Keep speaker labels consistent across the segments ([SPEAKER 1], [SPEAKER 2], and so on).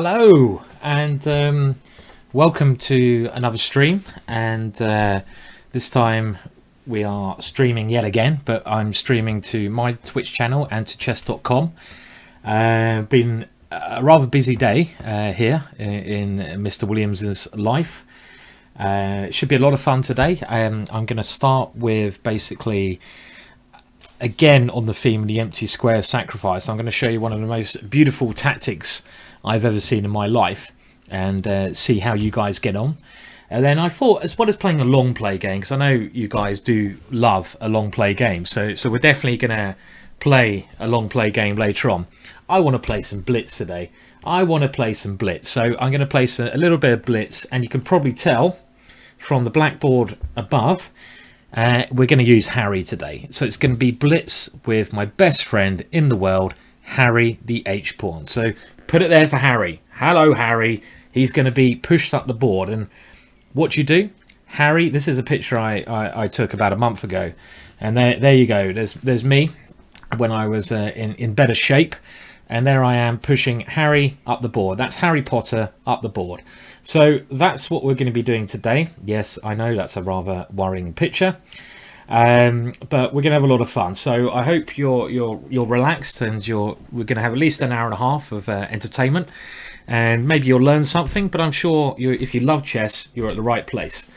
[SPEAKER 1] Hello and welcome to another stream, and this time we are streaming yet again, but I'm streaming to my Twitch channel and to chess.com. Been a rather busy day here in Mr. Williams's life. It should be a lot of fun today. I'm going to start with basically, again on the theme of the empty square sacrifice, I'm going to show you one of the most beautiful tactics I've ever seen in my life, and see how you guys get on. And then I thought, as well as playing a long play game, because I know you guys do love a long play game, so we're definitely going to play a long play game later on. I want to play some blitz today. So I'm going to play a little bit of blitz, and you can probably tell from the blackboard above, we're going to use Harry today. So it's going to be blitz with my best friend in the world, Harry the H-pawn. So put it there for Harry. Hello, Harry. He's going to be pushed up the board. And what you do, Harry, this is a picture I took about a month ago. And there you go. There's me when I was in better shape. And there I am pushing Harry up the board. That's Harry Potter up the board. So that's what we're going to be doing today. Yes, I know that's a rather worrying picture. But we're going to have a lot of fun. So I hope you're relaxed, and we're going to have at least an hour and a half of entertainment, and maybe you'll learn something. But I'm sure if you love chess, you're at the right place.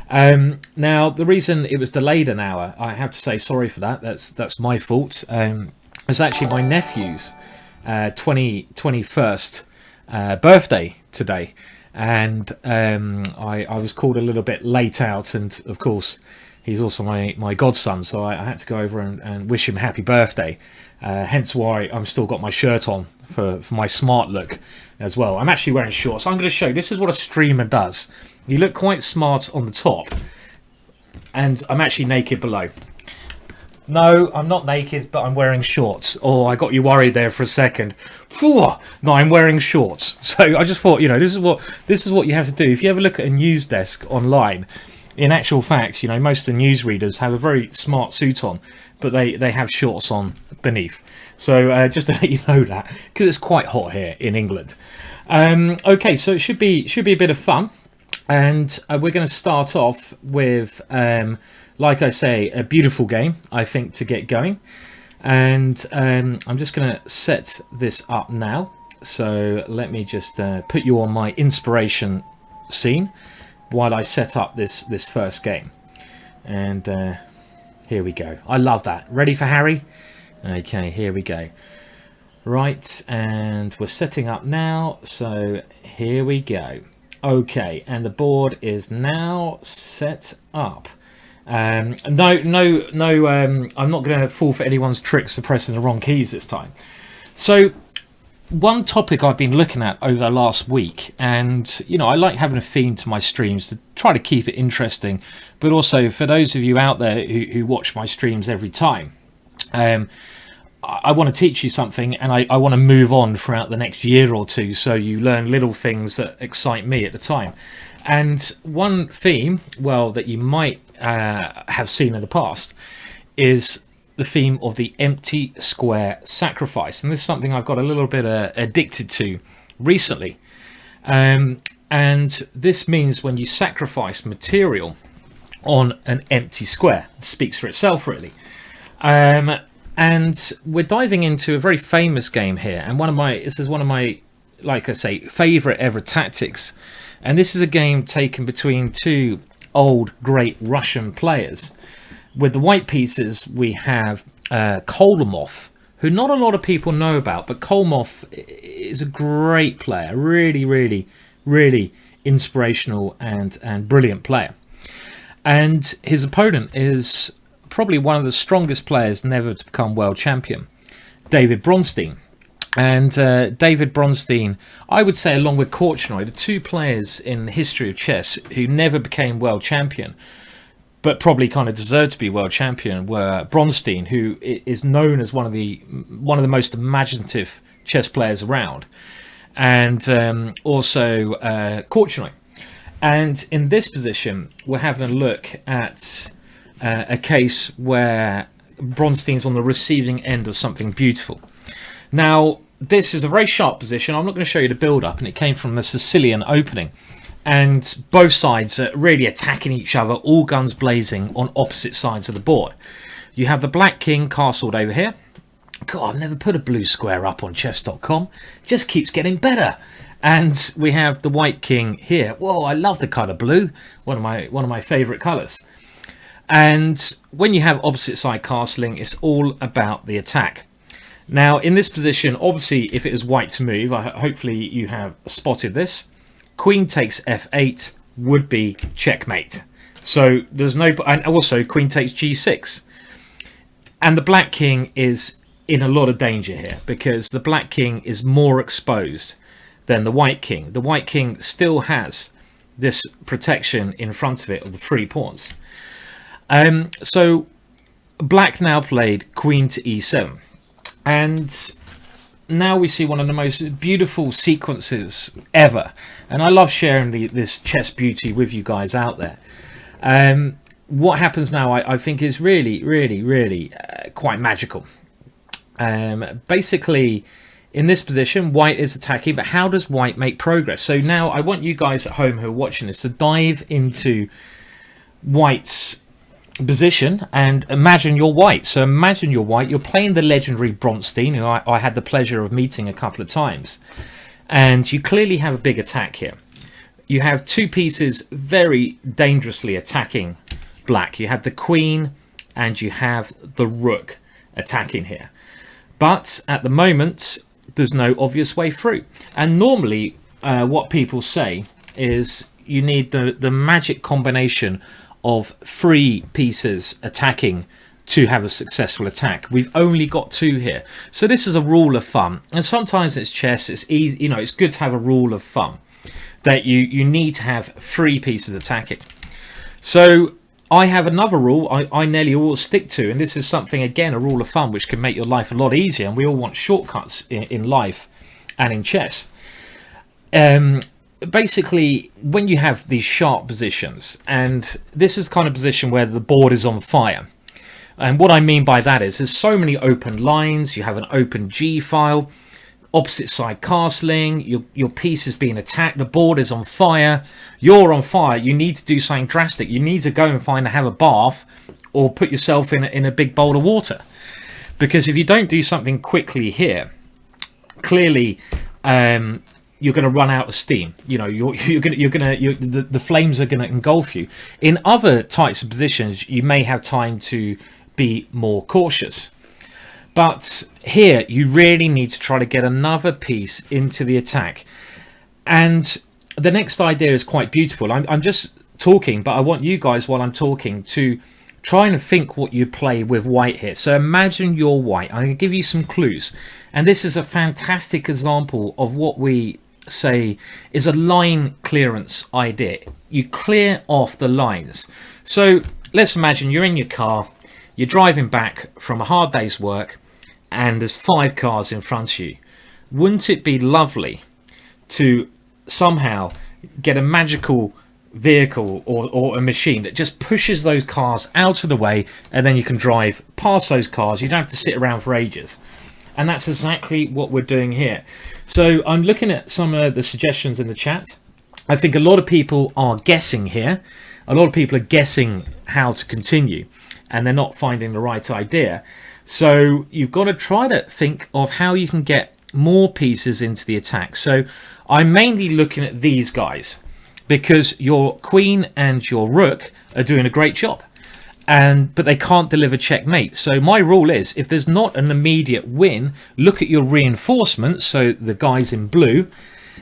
[SPEAKER 1] Now, the reason it was delayed an hour, I have to say sorry for that. That's my fault. It's actually my nephew's 21st birthday today, and I was called a little bit late out, and of course he's also my godson, so I had to go over and wish him happy birthday. Hence why I'm still got my shirt on for my smart look as well. I'm actually wearing shorts. I'm going to show you. This is what a streamer does. You look quite smart on the top, and I'm actually naked below. No, I'm not naked, but I'm wearing shorts. Oh, I got you worried there for a second. Whew. No, I'm wearing shorts. So I just thought, this is what you have to do. If you ever look at a news desk online, in actual fact, most of the newsreaders have a very smart suit on, but they have shorts on beneath. So just to let you know that, because it's quite hot here in England. Okay, so it should be a bit of fun, and we're going to start off with, like I say, a beautiful game, I think, to get going. And I'm just going to set this up now. So let me just put you on my inspiration scene while I set up this first game. And here we go. I love that. Ready for Harry? Okay, here we go. Right, and we're setting up now. So here we go. Okay, and the board is now set up. No, I'm not going to fall for anyone's tricks of pressing the wrong keys this time. So one topic I've been looking at over the last week, and I like having a theme to my streams to try to keep it interesting, but also for those of you out there who watch my streams every time, I want to teach you something, and I want to move on throughout the next year or two, so you learn little things that excite me at the time. And one theme, well, that you might have seen in the past, is the theme of the empty square sacrifice. And this is something I've got a little bit addicted to recently. And this means when you sacrifice material on an empty square. It speaks for itself, really. And we're diving into a very famous game here, and this is one of my, like I say, favorite ever tactics. And this is a game taken between two old great Russian players. With the white pieces, we have Kolomov, who not a lot of people know about, but Kolomov is a great player, really, really, really inspirational and brilliant player. And his opponent is probably one of the strongest players never to become world champion, David Bronstein. And David Bronstein, I would say, along with Korchnoi, the two players in the history of chess who never became world champion, but probably kind of deserved to be world champion, were Bronstein, who is known as one of the most imaginative chess players around, and also Korchnoi. And in this position, we're having a look at a case where Bronstein's on the receiving end of something beautiful. Now, this is a very sharp position. I'm not going to show you the build-up, and it came from the Sicilian opening. And both sides are really attacking each other, all guns blazing on opposite sides of the board. You have the black king castled over here. God, I've never put a blue square up on chess.com. It just keeps getting better. And we have the white king here. Whoa, I love the colour blue. One of my favourite colours. And when you have opposite side castling, it's all about the attack. Now, in this position, obviously, if it is white to move, hopefully you have spotted this. Queen takes f8 would be checkmate. So there's no, and also queen takes g6. And the black king is in a lot of danger here because the black king is more exposed than the white king. The white king still has this protection in front of it of the 3 pawns. So black now played queen to e7. And now we see one of the most beautiful sequences ever, and I love sharing this chess beauty with you guys out there. What happens now I think is really quite magical. Basically in this position white is attacking, but how does white make progress? So now I want you guys at home who are watching this to dive into white's position and imagine you're white. So imagine you're white, you're playing the legendary Bronstein, who I had the pleasure of meeting a couple of times, and you clearly have a big attack here. You have 2 pieces very dangerously attacking black. You have the queen and you have the rook attacking here, but at the moment there's no obvious way through. And normally what people say is you need the magic combination of 3 pieces attacking to have a successful attack. We've only got 2 here, so this is a rule of thumb. And sometimes it's chess, it's easy, you know, it's good to have a rule of thumb that you need to have 3 pieces attacking. So I have another rule I nearly always stick to, and this is something, again, a rule of thumb which can make your life a lot easier, and we all want shortcuts in life and in chess. Basically, when you have these sharp positions, and this is the kind of position where the board is on fire, and what I mean by that is there's so many open lines, you have an open G file, opposite side castling, your piece is being attacked, the board is on fire, you're on fire, you need to do something drastic. You need to go and have a bath or put yourself in a big bowl of water, because if you don't do something quickly here, clearly you're going to run out of steam. You know, the flames are going to engulf you. In other types of positions, you may have time to be more cautious, but here you really need to try to get another piece into the attack. And the next idea is quite beautiful. I'm just talking, but I want you guys, while I'm talking, to try and think what you play with white here. So imagine you're white. I'm going to give you some clues, and this is a fantastic example of what we say is a line clearance idea. You clear off the lines. So let's imagine you're in your car, you're driving back from a hard day's work, and there's 5 cars in front of you. Wouldn't it be lovely to somehow get a magical vehicle or a machine that just pushes those cars out of the way, and then you can drive past those cars? You don't have to sit around for ages. And that's exactly what we're doing here. So I'm looking at some of the suggestions in the chat. I think a lot of people are guessing here. A lot of people are guessing how to continue, and they're not finding the right idea. So you've got to try to think of how you can get more pieces into the attack. So I'm mainly looking at these guys, because your queen and your rook are doing a great job, but they can't deliver checkmate. So my rule is, if there's not an immediate win, look at your reinforcements, so the guys in blue,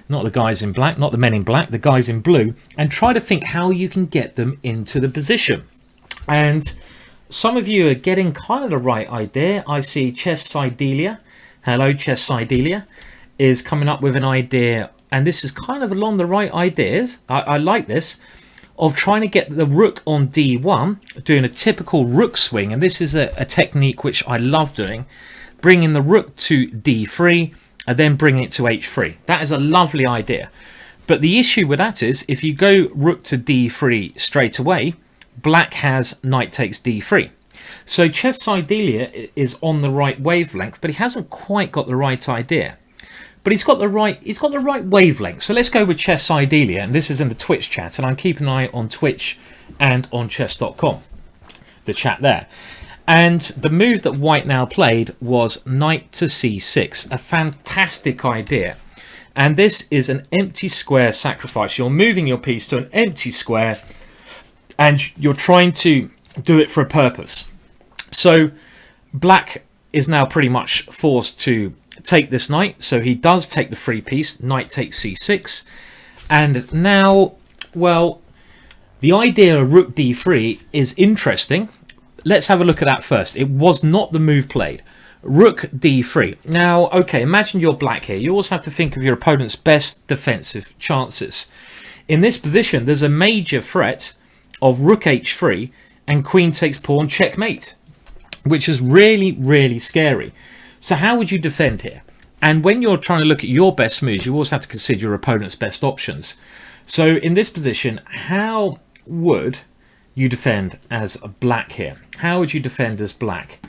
[SPEAKER 1] not the guys in black, not the men in black, the guys in blue, and try to think how you can get them into the position. And some of you are getting kind of the right idea. I see Chess Sidelia, hello Chess Sidelia, is coming up with an idea, and this is kind of along the right ideas. I like this, of trying to get the rook on d1, doing a typical rook swing, and this is a technique which I love doing, bringing the rook to d3 and then bringing it to h3. That is a lovely idea, but the issue with that is if you go rook to d3 straight away, black has knight takes d3. So Chess Sidelia is on the right wavelength, but he hasn't quite got the right idea. but he's got the right wavelength. So let's go with chess ideally, and this is in the Twitch chat, and I'm keeping an eye on Twitch and on chess.com, the chat there. And the move that white now played was knight to c6, a fantastic idea. And this is an empty square sacrifice. You're moving your piece to an empty square, and you're trying to do it for a purpose. So black is now pretty much forced to take this knight. So he does take the free piece. Knight takes c6. And now, well, the idea of rook d3 is interesting. Let's have a look at that first. It was not the move played. Rook d3. Now, okay, imagine you're black here. You also have to think of your opponent's best defensive chances. In this position, there's a major threat of rook h3 and queen takes pawn checkmate, which is really, really scary. So how would you defend here? And when you're trying to look at your best moves, you also have to consider your opponent's best options. So in this position, how would you defend as a black here? How would you defend as black?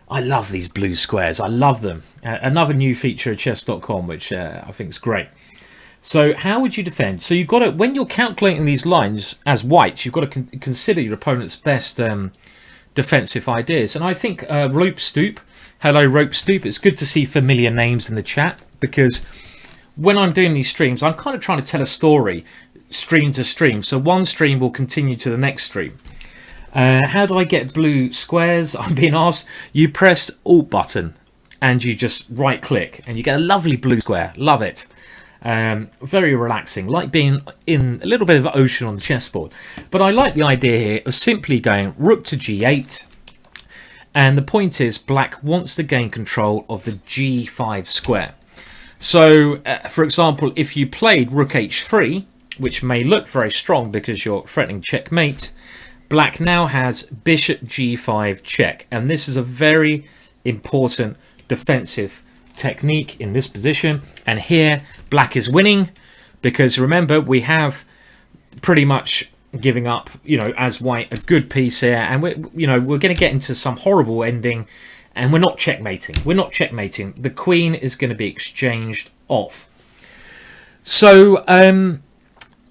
[SPEAKER 1] I love these blue squares. I love them. Another new feature of chess.com, which I think is great. So how would you defend? So you've got to, when you're calculating these lines as white, you've got to consider your opponent's best defensive ideas. And I think Rope Stoop, hello Rope Stoop, it's good to see familiar names in the chat, because when I'm doing these streams, I'm kind of trying to tell a story stream to stream. So one stream will continue to the next stream. How do I get blue squares? I'm being asked. You press Alt button and you just right click and you get a lovely blue square. Love it. Very relaxing, like being in a little bit of an ocean on the chessboard. But I like the idea here of simply going rook to g8, and the point is black wants to gain control of the g5 square. So for example, if you played rook h3, which may look very strong because you're threatening checkmate, black now has bishop g5 check, and this is a very important defensive technique in this position. And here black is winning, because remember, we have pretty much giving up, you know, as white, a good piece here, and we're going to get into some horrible ending, and we're not checkmating. The queen is going to be exchanged off. So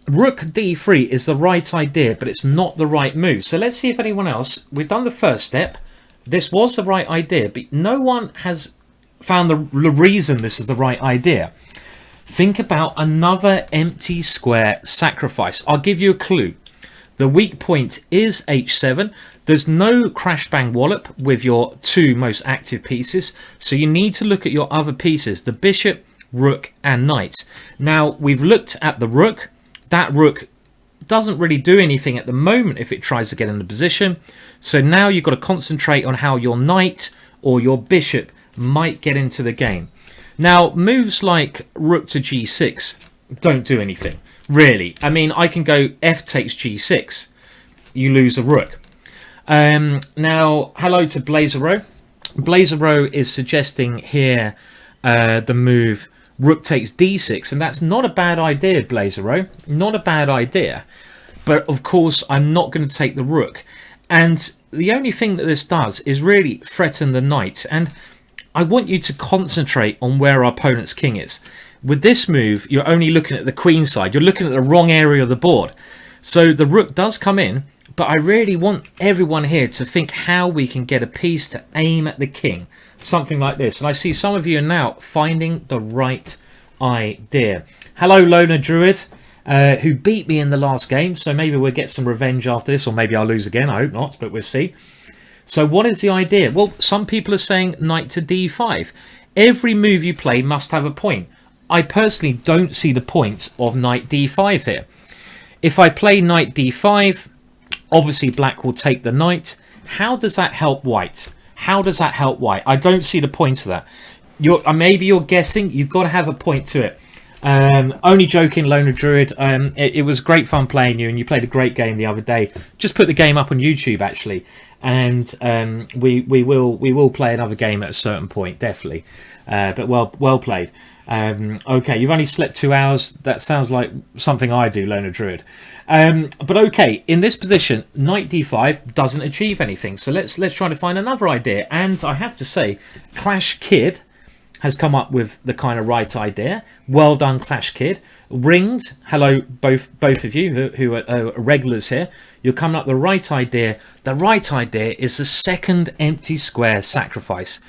[SPEAKER 1] rook d3 is the right idea, but it's not the right move. So let's see if anyone else, we've done the first step, this was the right idea, but no one has found the reason this is the right idea. Think about another empty square sacrifice. I'll give you a clue. The weak point is h7. There's no crash bang wallop with your two most active pieces, so you need to look at your other pieces, the bishop, rook and knight. Now we've looked at the rook. That rook doesn't really do anything at the moment if it tries to get in the position. So now you've got to concentrate on how your knight or your bishop might get into the game. Now moves like rook to g6 don't do anything really. I mean, I can go f takes g6, you lose a rook. Now hello to Blazero. Blazero is suggesting here the move rook takes d6, and that's not a bad idea, Blazero, not a bad idea. But of course I'm not going to take the rook, and the only thing that this does is really threaten the knight. And I want you to concentrate on where our opponent's king is. With this move, you're only looking at the queen side. You're looking at the wrong area of the board. So the rook does come in, but I really want everyone here to think how we can get a piece to aim at the king. Something like this. And I see some of you are now finding the right idea. Hello, Loner Druid, who beat me in the last game. So maybe we'll get some revenge after this, or maybe I'll lose again. I hope not, but we'll see. So what is the idea? Well, some people are saying knight to d5. Every move you play must have a point. I personally don't see the point of knight d5 here. If I play knight d5, obviously black will take the knight. How does that help white? How does that help white? I don't see the point of that. Maybe you're guessing. You've got to have a point to it. Only joking, Loner Druid. It was great fun playing you, and you played a great game the other day. Just put the game up on YouTube actually, and we will play another game at a certain point, definitely. But well played. Okay, you've only slept 2 hours. That sounds like something I do, Loner Druid. But okay, in this position, knight d5 doesn't achieve anything. So let's try to find another idea. And I have to say, Clash Kid has come up with the kind of right idea. Well done, Clash Kid. Ringed, hello both of you who are regulars here. You're coming up with the right idea. The right idea is the second empty square sacrifice.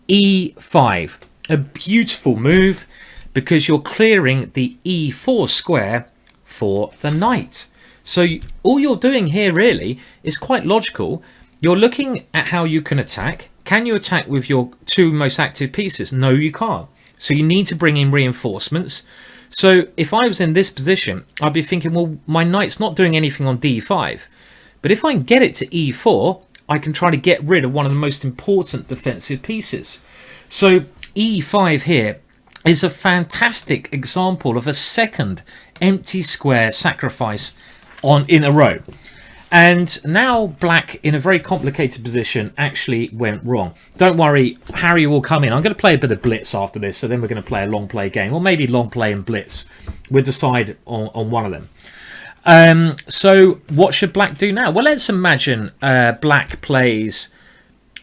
[SPEAKER 1] E5, a beautiful move because you're clearing the E4 square for the knight. So all you're doing here really is quite logical. You're looking at how you can attack. Can you attack with your two most active pieces? No, you can't. So you need to bring in reinforcements. So if I was in this position, I'd be thinking, well, my knight's not doing anything on d5. But if I can get it to e4, I can try to get rid of one of the most important defensive pieces. So e5 here is a fantastic example of a second empty square sacrifice in a row. And now black, in a very complicated position, actually went wrong. Don't worry, Harry will come in. I'm going to play a bit of blitz after this, so then we're going to play a long play game, or maybe long play and blitz. We'll decide on one of them. So what should black do now? Well, let's imagine black plays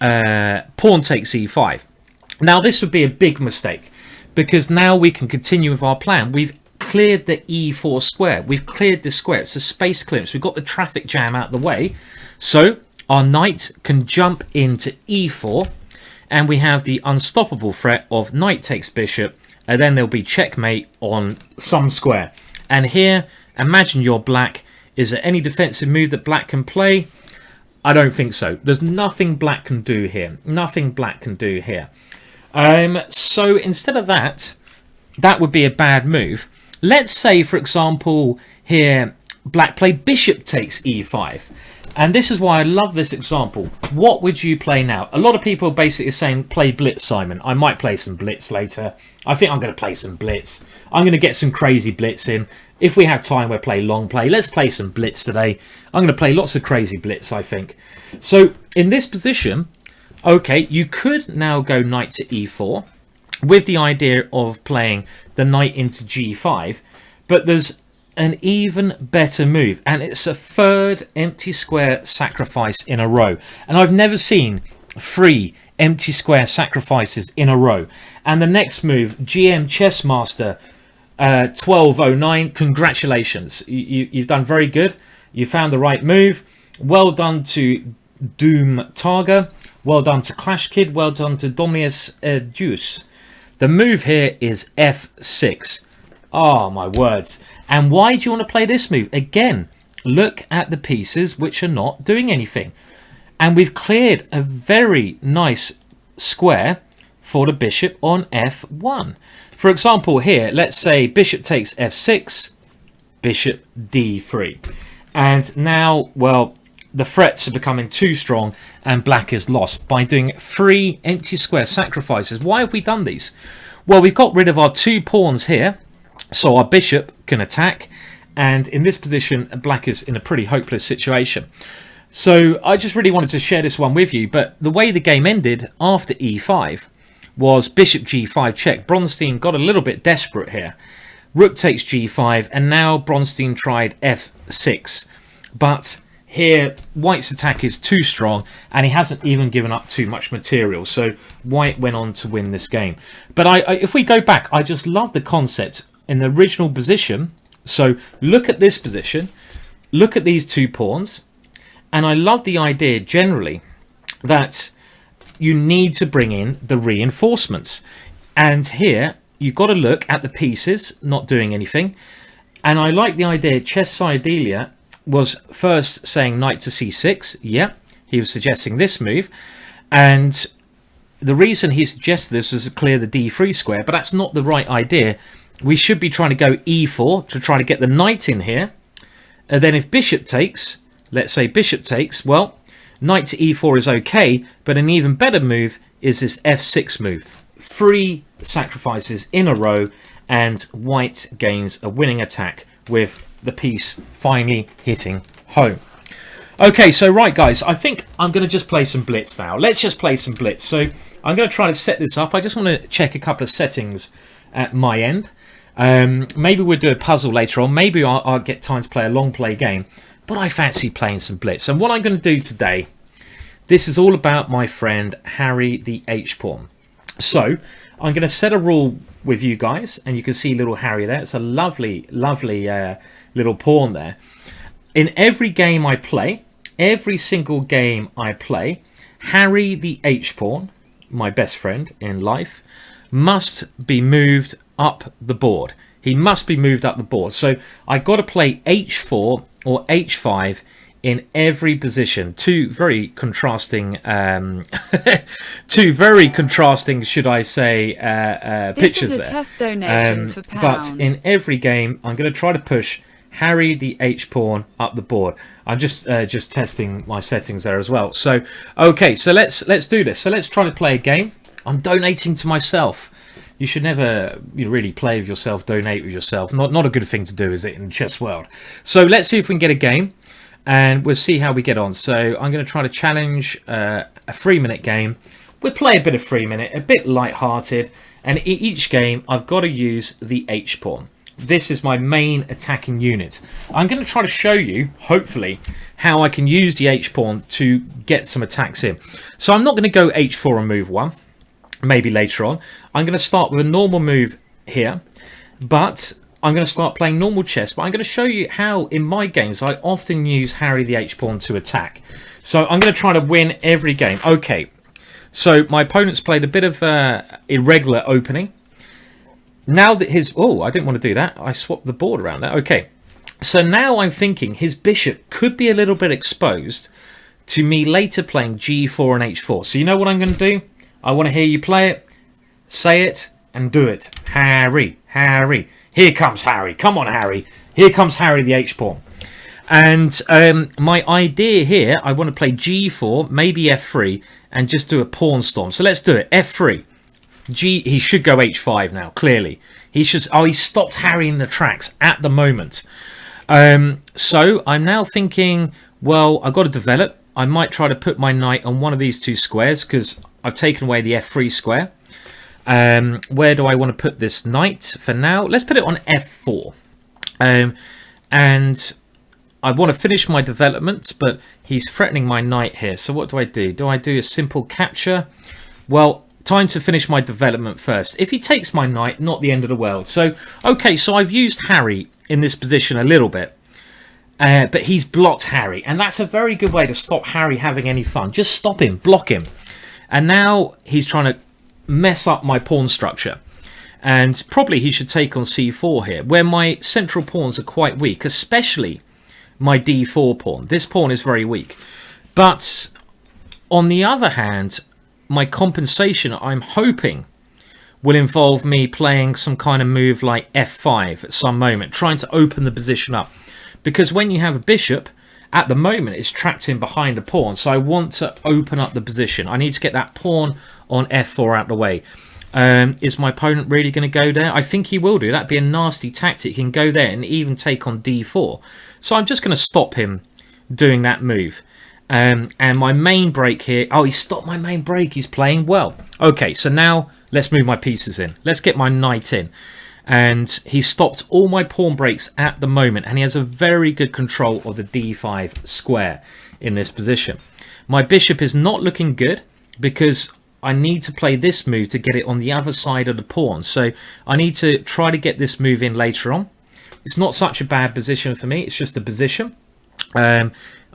[SPEAKER 1] pawn takes e5. Now this would be a big mistake, because now we can continue with our plan. We've cleared the e4 square. We've cleared this square. It's a space clearance. We've got the traffic jam out of the way. So our knight can jump into e4, and we have the unstoppable threat of knight takes bishop, and then there'll be checkmate on some square. And here, imagine you're black. Is there any defensive move that black can play? I don't think so. There's nothing black can do here. Nothing black can do here. So instead of that, that would be a bad move. Let's say, for example, here black played bishop takes e5. And this is why I love this example. What would you play now? A lot of people are basically saying play blitz, Simon. I might play some blitz later. I think I'm going to play some blitz. I'm going to get some crazy blitz in. If we have time, we'll play long play. Let's play some blitz today. I'm going to play lots of crazy blitz, I think. So in this position, okay, you could now go knight to e4 with the idea of playing the knight into g5, but there's an even better move, and it's a third empty square sacrifice in a row. And I've never seen 3 empty square sacrifices in a row. And the next move, GM Chess Master 1209, congratulations, you've done very good. You found the right move. Well done to Doom Targa, well done to Clash Kid, well done to Dominus Deuce. The move here is f6. Oh, my words. And why do you want to play this move? Again, look at the pieces which are not doing anything. And we've cleared a very nice square for the bishop on f1. For example, here, let's say bishop takes f6, bishop d3. And now, well, the threats are becoming too strong and black is lost by doing 3 empty square sacrifices. Why have we done these? Well, we've got rid of our 2 pawns here, so our bishop can attack, and in this position black is in a pretty hopeless situation. So I just really wanted to share this one with you, but the way the game ended after e5 was bishop g5 check. Bronstein got a little bit desperate here. Rook takes g5, and now Bronstein tried f6, but here white's attack is too strong, and he hasn't even given up too much material, so white went on to win this game. But if we go back, I just love the concept in the original position. So look at this position, look at these 2 pawns, and I love the idea generally that you need to bring in the reinforcements. And here you've got to look at the pieces not doing anything, and I like the idea. Chess Sidelia was first saying knight to c6. Yeah, he was suggesting this move, and the reason he suggested this was to clear the d3 square, but that's not the right idea. We should be trying to go e4 to try to get the knight in here, and then if bishop takes, let's say bishop takes, well, knight to e4 is okay, but an even better move is this f6 move. 3 sacrifices in a row, and white gains a winning attack with the piece finally hitting home. Okay, so right guys, I think I'm going to just play some blitz now. Let's just play some blitz. So I'm going to try to set this up. I just want to check a couple of settings at my end. Maybe we'll do a puzzle later on. Maybe I'll get time to play a long play game, but I fancy playing some blitz. And what I'm going to do today, this is all about my friend Harry the H-Pawn. So I'm going to set a rule with you guys, and you can see little Harry there. It's a lovely, lovely little pawn there. In every game I play, every single game I play, Harry the H-pawn, my best friend in life, must be moved up the board. He must be moved up the board. So I got to play H4 or H5 in every position. Two very contrasting, should I say, pictures there.
[SPEAKER 2] This is a test donation for pound.
[SPEAKER 1] But in every game, I'm going to try to push Harry the H-pawn up the board. I'm just testing my settings there as well. So okay, so let's do this. So let's try to play a game. I'm donating to myself. You should never really play with yourself, donate with yourself. Not a good thing to do, is it, in the chess world? So let's see if we can get a game, and we'll see how we get on. So I'm going to try to challenge a 3-minute game. We'll play a bit of 3-minute, a bit light-hearted, and each game I've got to use the H-pawn. This is my main attacking unit. I'm going to try to show you, hopefully, how I can use the H-pawn to get some attacks in. So I'm not going to go H4 and move 1. Maybe later on. I'm going to start with a normal move here, but I'm going to start playing normal chess. But I'm going to show you how in my games I often use Harry the H-pawn to attack. So I'm going to try to win every game. Okay, so my opponent's played a bit of irregular opening. Now that his... Oh, I didn't want to do that. I swapped the board around there. Okay, so now I'm thinking his bishop could be a little bit exposed to me later playing G4 and H4. So you know what I'm going to do? I want to hear you play it, say it, and do it. Harry, Harry. Here comes Harry. Come on, Harry. Here comes Harry the H-pawn. And my idea here, I want to play G4, maybe F3, and just do a pawn storm. So let's do it. F3. He should go H5 now, clearly. He should. Oh, he stopped Harry in the tracks at the moment. So I'm now thinking, well, I've got to develop. I might try to put my knight on one of these two squares because I've taken away the F3 square. Where do I want to put this knight for now? Let's put it on F4. And I want to finish my development, but he's threatening my knight here. So what do? Do I do a simple capture? Well, time to finish my development first. If he takes my knight, not the end of the world. So, okay, so I've used Harry in this position a little bit. But he's blocked Harry. And that's a very good way to stop Harry having any fun. Just stop him, block him. And now he's trying to mess up my pawn structure. And probably he should take on C4 here, where my central pawns are quite weak, especially my D4 pawn. This pawn is very weak. But on the other hand, my compensation, I'm hoping, will involve me playing some kind of move like F5 at some moment, trying to open the position up. Because when you have a bishop, at the moment it's trapped in behind a pawn, so I want to open up the position. I need to get that pawn on F4 out the way. Is my opponent really going to go there? I think he will do. That'd be a nasty tactic. He can go there and even take on D4. So I'm just going to stop him doing that move. And my main break here... Oh, he stopped my main break. He's playing well. Okay, so now let's move my pieces in. Let's get my knight in. And he stopped all my pawn breaks at the moment. And he has a very good control of the D5 square in this position. My bishop is not looking good because I need to play this move to get it on the other side of the pawn. So I need to try to get this move in later on. It's not such a bad position for me. It's just a position.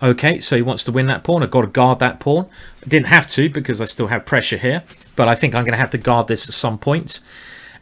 [SPEAKER 1] Okay, so he wants to win that pawn. I've got to guard that pawn. I didn't have to because I still have pressure here. But I think I'm going to have to guard this at some point.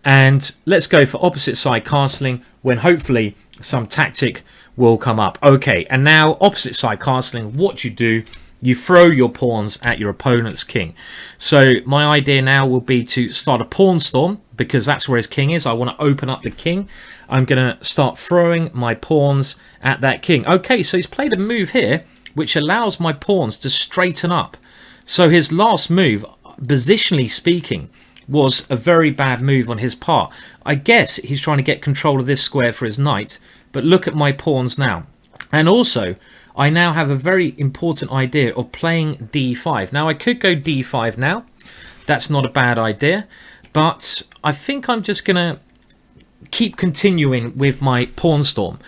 [SPEAKER 1] And let's go for opposite side castling when hopefully some tactic will come up. Okay, and now opposite side castling, what you do, you throw your pawns at your opponent's king. So my idea now will be to start a pawn storm because that's where his king is. I want to open up the king. I'm going to start throwing my pawns at that king. Okay, so he's played a move here which allows my pawns to straighten up. So his last move, positionally speaking, was a very bad move on his part. I guess he's trying to get control of this square for his knight, but look at my pawns now. And also, I now have a very important idea of playing D5. Now, I could go D5 now. That's not a bad idea, but I think I'm just going to keep continuing with my pawn storm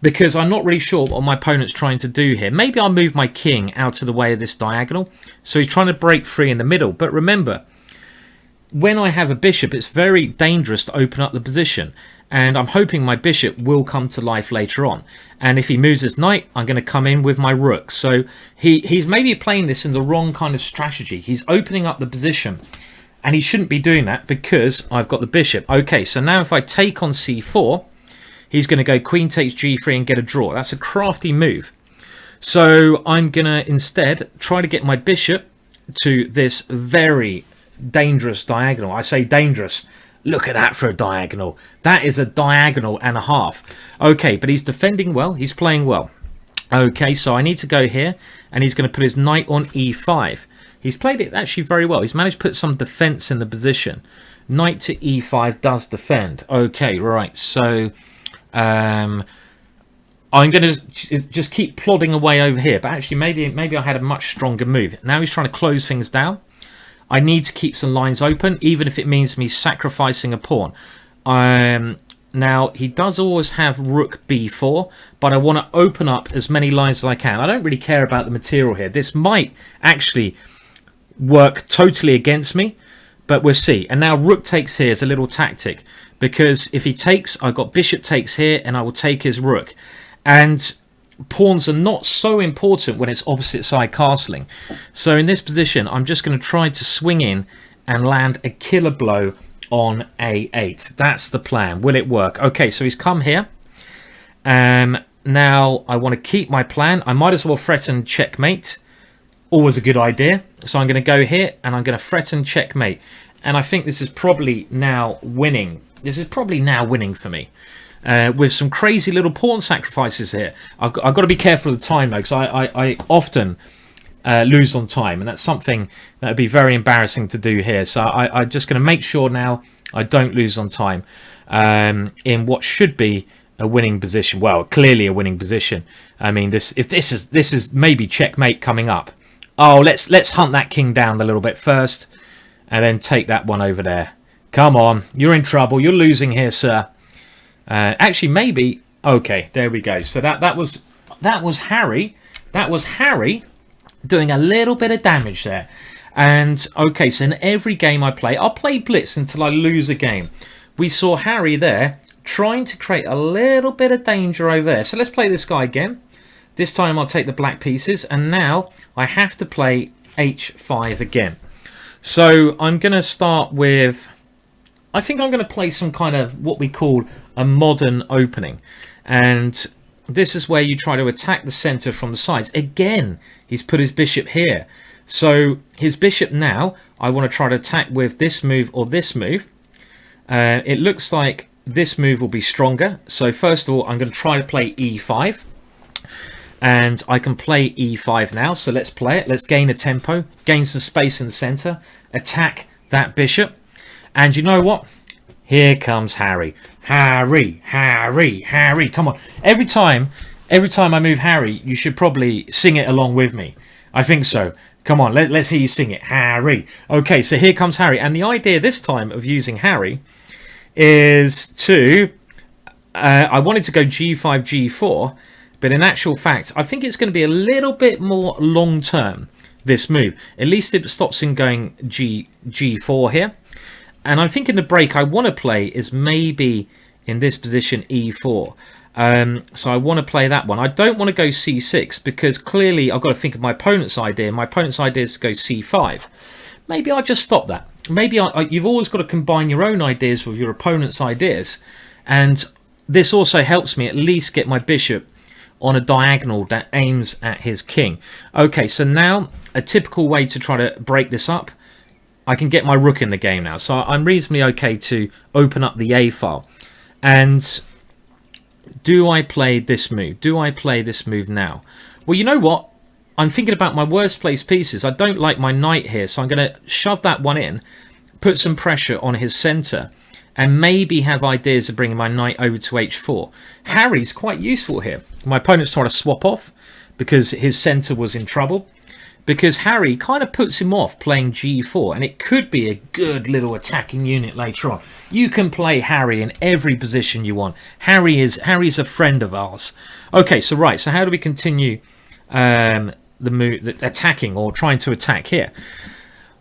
[SPEAKER 1] because I'm not really sure what my opponent's trying to do here. Maybe I'll move my king out of the way of this diagonal. So he's trying to break free in the middle, but remember, when I have a bishop, it's very dangerous to open up the position. And I'm hoping my bishop will come to life later on. And if he moves his knight, I'm going to come in with my rook. So he's maybe playing this in the wrong kind of strategy. He's opening up the position. And he shouldn't be doing that because I've got the bishop. Okay, so now if I take on c4, he's going to go queen takes g3 and get a draw. That's a crafty move. So I'm going to instead try to get my bishop to this very dangerous diagonal. I say dangerous. Look at that for a diagonal. That is a diagonal and a half. Okay, but he's defending well. He's playing well. Okay, so I need to go here, and he's going to put his knight on e5. He's played it actually very well. He's managed to put some defense in the position. Knight to e5 does defend. Okay, right. So I'm going to just keep plodding away over here. But actually, maybe I had a much stronger move. Now he's trying to close things down. I need to keep some lines open, even if it means me sacrificing a pawn. Now, he does always have rook b4, but I want to open up as many lines as I can. I don't really care about the material here. This might actually work totally against me, but we'll see. And now rook takes here is a little tactic, because if he takes, I've got bishop takes here, and I will take his rook. And pawns are not so important when it's opposite side castling. So in this position, I'm just going to try to swing in and land a killer blow on a8. That's the plan. Will it work? Okay, so he's come here. Now I want to keep my plan. I might as well threaten checkmate. Always a good idea. So I'm going to go here and I'm going to threaten checkmate. And I think this is probably now winning. This is probably now winning for me. With some crazy little pawn sacrifices here. I've got to be careful of the time though, because I often lose on time, and that's something that would be very embarrassing to do here. So I'm just going to make sure now I don't lose on time in what should be a winning position. Well, clearly a winning position. I mean, this is maybe checkmate coming up. Oh, let's hunt that king down a little bit first, and then take that one over there. Come on, you're in trouble. You're losing here, sir. Actually, maybe. Okay, there we go. So that was Harry. That was Harry doing a little bit of damage there. And okay, so in every game I play, I'll play blitz until I lose a game. We saw Harry there trying to create a little bit of danger over there. So let's play this guy again. This time I'll take the black pieces, and now I have to play h5 again. So I'm going to start with. I think I'm going to play some kind of what we call a modern opening. And this is where you try to attack the center from the sides. Again, he's put his bishop here. So his bishop now, I want to try to attack with this move or this move. It looks like this move will be stronger. So first of all, I'm going to try to play e5. And I can play e5 now. So let's play it. Let's gain a tempo, gain some space in the center, attack that bishop. And you know what? Here comes Harry. Harry. Come on. Every time I move Harry, you should probably sing it along with me. I think so. Come on, let's hear you sing it. Harry. Okay, so here comes Harry. And the idea this time of using Harry is to... I wanted to go g5, g4. But in actual fact, I think it's going to be a little bit more long-term, this move. At least it stops him going g4 here. And I think in the break I want to play is maybe in this position e4. So I want to play that one. I don't want to go c6 because clearly I've got to think of my opponent's idea. My opponent's idea is to go c5. Maybe I'll just stop that. Maybe you've always got to combine your own ideas with your opponent's ideas. And this also helps me at least get my bishop on a diagonal that aims at his king. Okay, so now a typical way to try to break this up. I can get my rook in the game now. So I'm reasonably okay to open up the A file. And do I play this move? Do I play this move now? Well, you know what? I'm thinking about my worst placed pieces. I don't like my knight here. So I'm going to shove that one in, put some pressure on his center, and maybe have ideas of bringing my knight over to h4. Harry's quite useful here. My opponent's trying to swap off because his center was in trouble. Because Harry kind of puts him off playing g4, and it could be a good little attacking unit later on. You can play Harry in every position you want. Harry's a friend of ours. Okay, so right, so how do we continue the attacking or trying to attack here?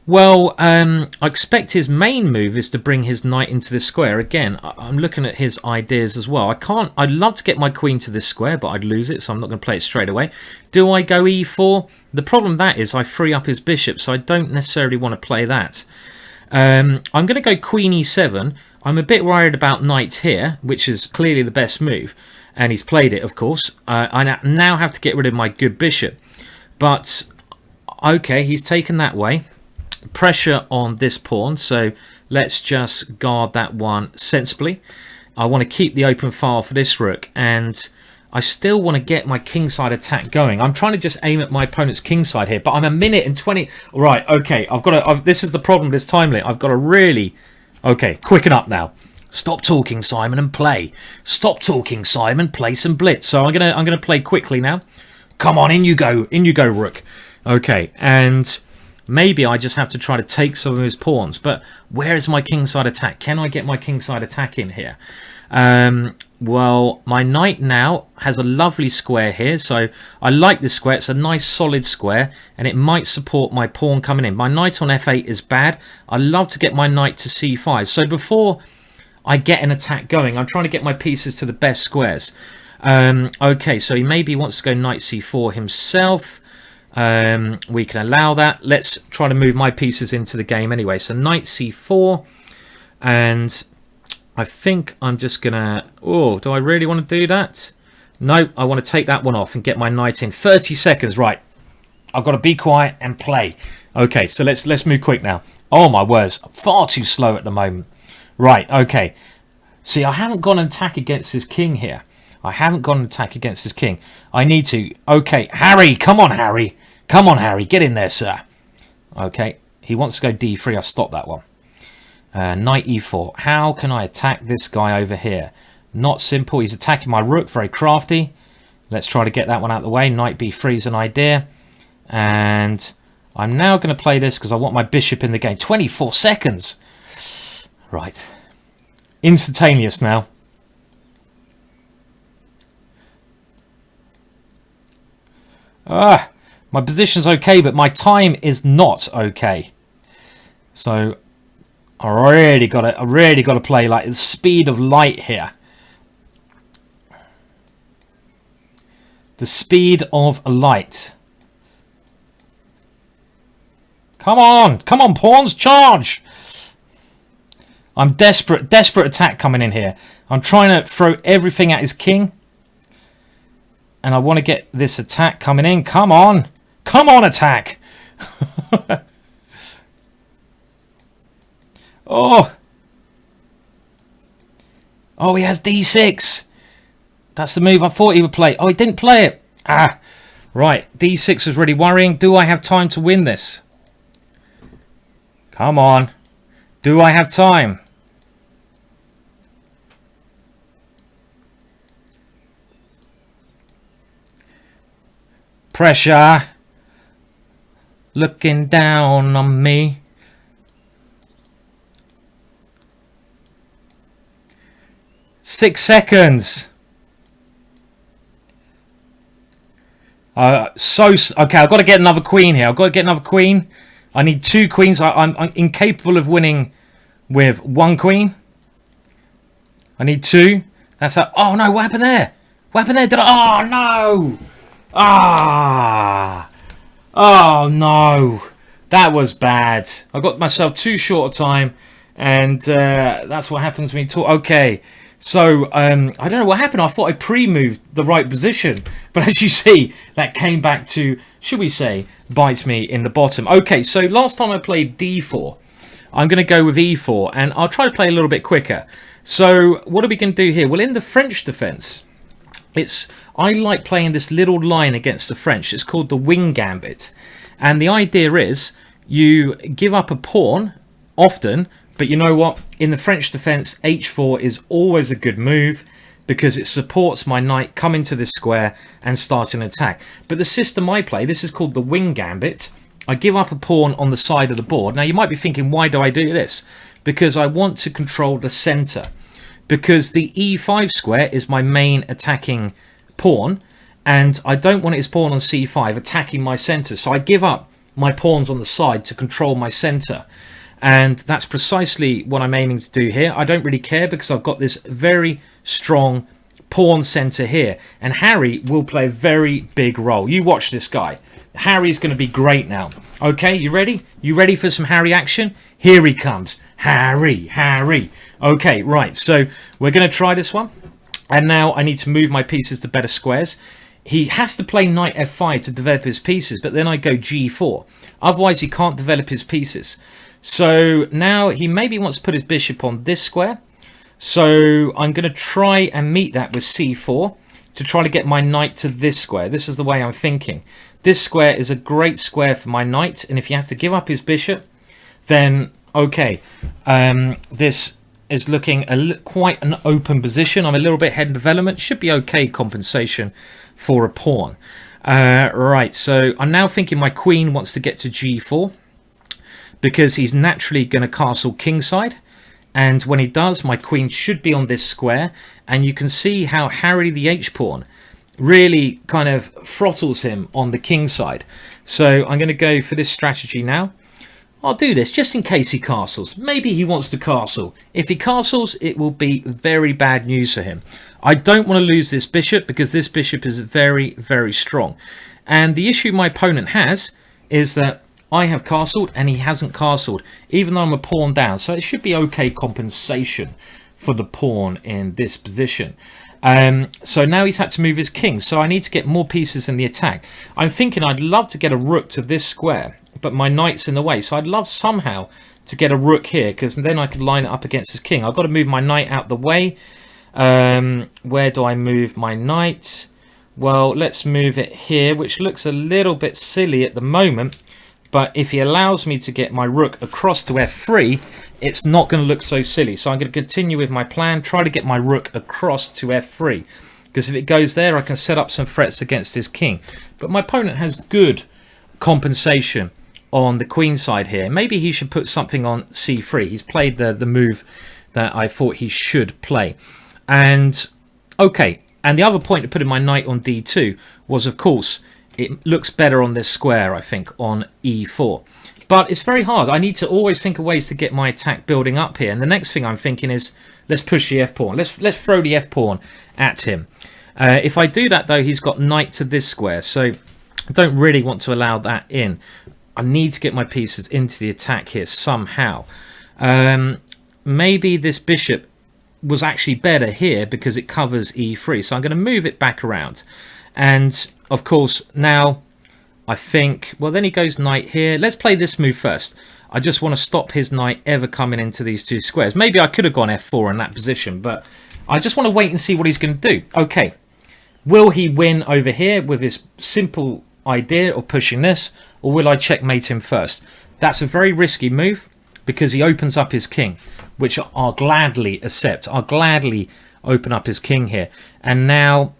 [SPEAKER 1] Well, I expect his main move is to bring his knight into this square. Again, I'm looking at his ideas as well. I'd love to get my queen to this square, but I'd lose it, so I'm not going to play it straight away. Do I go e4? The problem with that is I free up his bishop, so I don't necessarily want to play that. I'm going to go queen e7. I'm a bit worried about knight here, which is clearly the best move. And he's played it, of course. I now have to get rid of my good bishop. But, okay, he's taken that way. Pressure on this pawn, so let's just guard that one sensibly. I want to keep the open file for this rook, and I still want to get my kingside attack going. I'm trying to just aim at my opponent's kingside here, but I'm a minute and 20. Right, okay, this is the problem with this time limit. I've got to really, okay, quicken up now. Stop talking, Simon, and play. Stop talking, Simon. Play some blitz. So I'm gonna play quickly now. Come on, in you go, rook. Okay, and maybe I just have to try to take some of his pawns. But where is my kingside attack? Can I get my kingside attack in here? Well, my knight now has a lovely square here. So I like this square. It's a nice solid square. And it might support my pawn coming in. My knight on f8 is bad. I love to get my knight to c5. So before I get an attack going, I'm trying to get my pieces to the best squares. Okay, so he maybe wants to go knight c4 himself. We can allow that. Let's try to move my pieces into the game anyway. So knight c4, and I think I'm just gonna, oh, do I really want to do that? No, I want to take that one off and get my knight in. 30 seconds, right. I've got to be quiet and play. Okay, so let's move quick now. Oh my words, far too slow at the moment. Right, okay. See, I haven't gone and attack against his king here. I haven't gone and attack against his king. I need to. Okay, Harry, come on, Harry. Come on, Harry, get in there, sir. Okay, he wants to go d3. I'll stop that one. Knight e4. How can I attack this guy over here? Not simple. He's attacking my rook. Very crafty. Let's try to get that one out of the way. Knight b3 is an idea. And I'm now going to play this because I want my bishop in the game. 24 seconds. Right. Instantaneous now. My position's okay, but my time is not okay. So I really got to play like the speed of light here. The speed of light. Come on, pawns, charge! I'm desperate attack coming in here. I'm trying to throw everything at his king. And I want to get this attack coming in. Come on, attack! Oh, he has d6. That's the move I thought he would play. Oh, he didn't play it. Right, d6 was really worrying. Do I have time to win this? Come on. Do I have time? Pressure. Looking down on me. Six seconds. Okay, I've got to get another queen here. I've got to get another queen. I need two queens. I'm incapable of winning with one queen. I need two. That's how. Oh no! What happened there? What happened there? Oh no! Oh no! That was bad. I got myself too short a time, and that's what happens when you talk. Okay. So, I don't know what happened. I thought I pre-moved the right position. But as you see, that came back to, should we say, bites me in the bottom. Okay, so last time I played d4. I'm going to go with e4. And I'll try to play a little bit quicker. So, what are we going to do here? Well, in the French defense, I like playing this little line against the French. It's called the Wing Gambit. And the idea is, you give up a pawn, often. But you know what? In the French defense, h4 is always a good move because it supports my knight coming to this square and start an attack. But the system I play, this is called the Wing Gambit. I give up a pawn on the side of the board. Now, you might be thinking, why do I do this? Because I want to control the center. Because the e5 square is my main attacking pawn. And I don't want his pawn on c5 attacking my center. So I give up my pawns on the side to control my center. And that's precisely what I'm aiming to do here. I don't really care because I've got this very strong pawn center here. And Harry will play a very big role. You watch this guy. Harry's going to be great now. Okay, you ready? You ready for some Harry action? Here he comes. Harry, Harry. Okay, right. So we're going to try this one. And now I need to move my pieces to better squares. He has to play knight f5 to develop his pieces, but then I go g4. Otherwise, he can't develop his pieces. So now he maybe wants to put his bishop on this square. So I'm going to try and meet that with c4 to try to get my knight to this square. This is the way I'm thinking. This square is a great square for my knight, and if he has to give up his bishop, then okay, this is looking quite an open position. I'm a little bit ahead in development. Should be okay compensation for a pawn. Right, so I'm now thinking my queen wants to get to g4 because he's naturally going to castle kingside. And when he does, my queen should be on this square. And you can see how Harry the h-pawn really kind of throttles him on the king side. So I'm going to go for this strategy now. I'll do this just in case he castles. Maybe he wants to castle. If he castles, it will be very bad news for him. I don't want to lose this bishop because this bishop is very, very strong. And the issue my opponent has is that I have castled and he hasn't castled, even though I'm a pawn down. So it should be okay compensation for the pawn in this position. So now he's had to move his king. So I need to get more pieces in the attack. I'm thinking I'd love to get a rook to this square, but my knight's in the way. So I'd love somehow to get a rook here, because then I could line it up against his king. I've got to move my knight out the way. Where do I move my knight? Well, let's move it here, which looks a little bit silly at the moment. But if he allows me to get my rook across to f3, it's not going to look so silly. So I'm going to continue with my plan, try to get my rook across to f3. Because if it goes there, I can set up some threats against his king. But my opponent has good compensation on the queen side here. Maybe he should put something on c3. He's played the move that I thought he should play. And, okay. And the other point to put in my knight on d2 was, of course, it looks better on this square, I think, on e4. But it's very hard. I need to always think of ways to get my attack building up here. And the next thing I'm thinking is, let's push the f-pawn. Let's throw the f-pawn at him. If I do that, though, he's got knight to this square. So I don't really want to allow that in. I need to get my pieces into the attack here somehow. Maybe this bishop was actually better here because it covers e3. So I'm going to move it back around. And, of course, now I think, well, then he goes knight here. Let's play this move first. I just want to stop his knight ever coming into these two squares. Maybe I could have gone f4 in that position, but I just want to wait and see what he's going to do. Okay, will he win over here with his simple idea of pushing this, or will I checkmate him first? That's a very risky move because he opens up his king, which I'll gladly accept. I'll gladly open up his king here. And now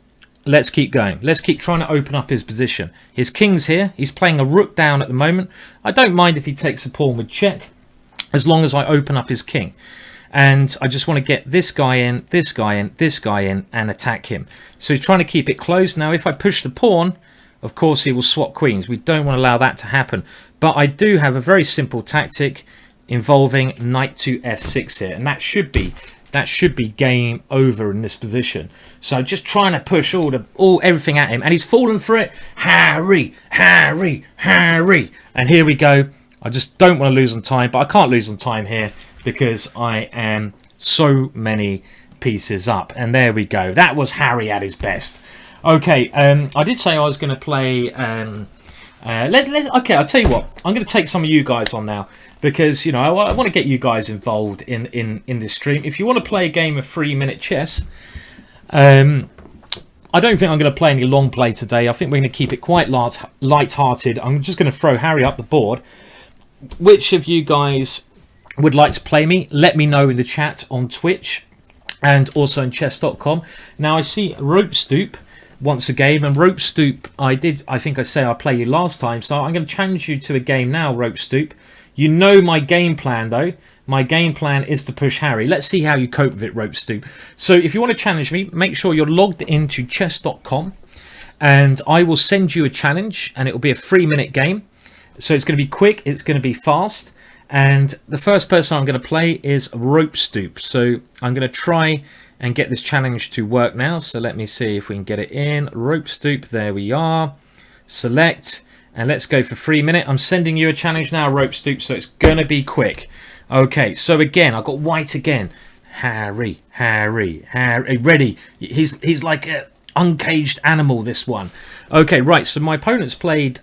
[SPEAKER 1] let's keep going. Let's keep trying to open up his position. His king's here. He's playing a rook down at the moment. I don't mind if he takes a pawn with check, as long as I open up his king. And I just want to get this guy in, this guy in, this guy in, and attack him. So he's trying to keep it close. Now, if I push the pawn, of course, he will swap queens. We don't want to allow that to happen. But I do have a very simple tactic involving knight to f6 here. And that should be game over in this position. So just trying to push everything at him, and he's fallen for it. Harry, Harry, Harry, and here we go. I just don't want to lose on time, but I can't lose on time here because I am so many pieces up. And there we go. That was Harry at his best. Okay, I did say I was going to play. Okay, I'll tell you what. I'm going to take some of you guys on now. Because, you know, I want to get you guys involved in this stream. If you want to play a game of 3-minute chess, I don't think I'm going to play any long play today. I think we're going to keep it quite light-hearted. I'm just going to throw Harry up the board. Which of you guys would like to play me? Let me know in the chat on Twitch and also on chess.com. Now, I see Rope Stoop wants a game. And Rope Stoop, I think I said I'll play you last time. So I'm going to challenge you to a game now, Rope Stoop. You know my game plan, though. My game plan is to push Harry. Let's see how you cope with it, Rope Stoop. So if you want to challenge me, make sure you're logged into chess.com. And I will send you a challenge. And it will be a 3-minute game. So it's going to be quick, it's going to be fast. And the first person I'm going to play is Rope Stoop. So I'm going to try and get this challenge to work now. So let me see if we can get it in. Rope Stoop, there we are. Select, and let's go for 3 minutes. I'm sending you a challenge now, Rope Stoop, so it's going to be quick. Okay, so again, I've got white again. Harry, ready. He's like an uncaged animal, this one. Okay, right, so my opponent's played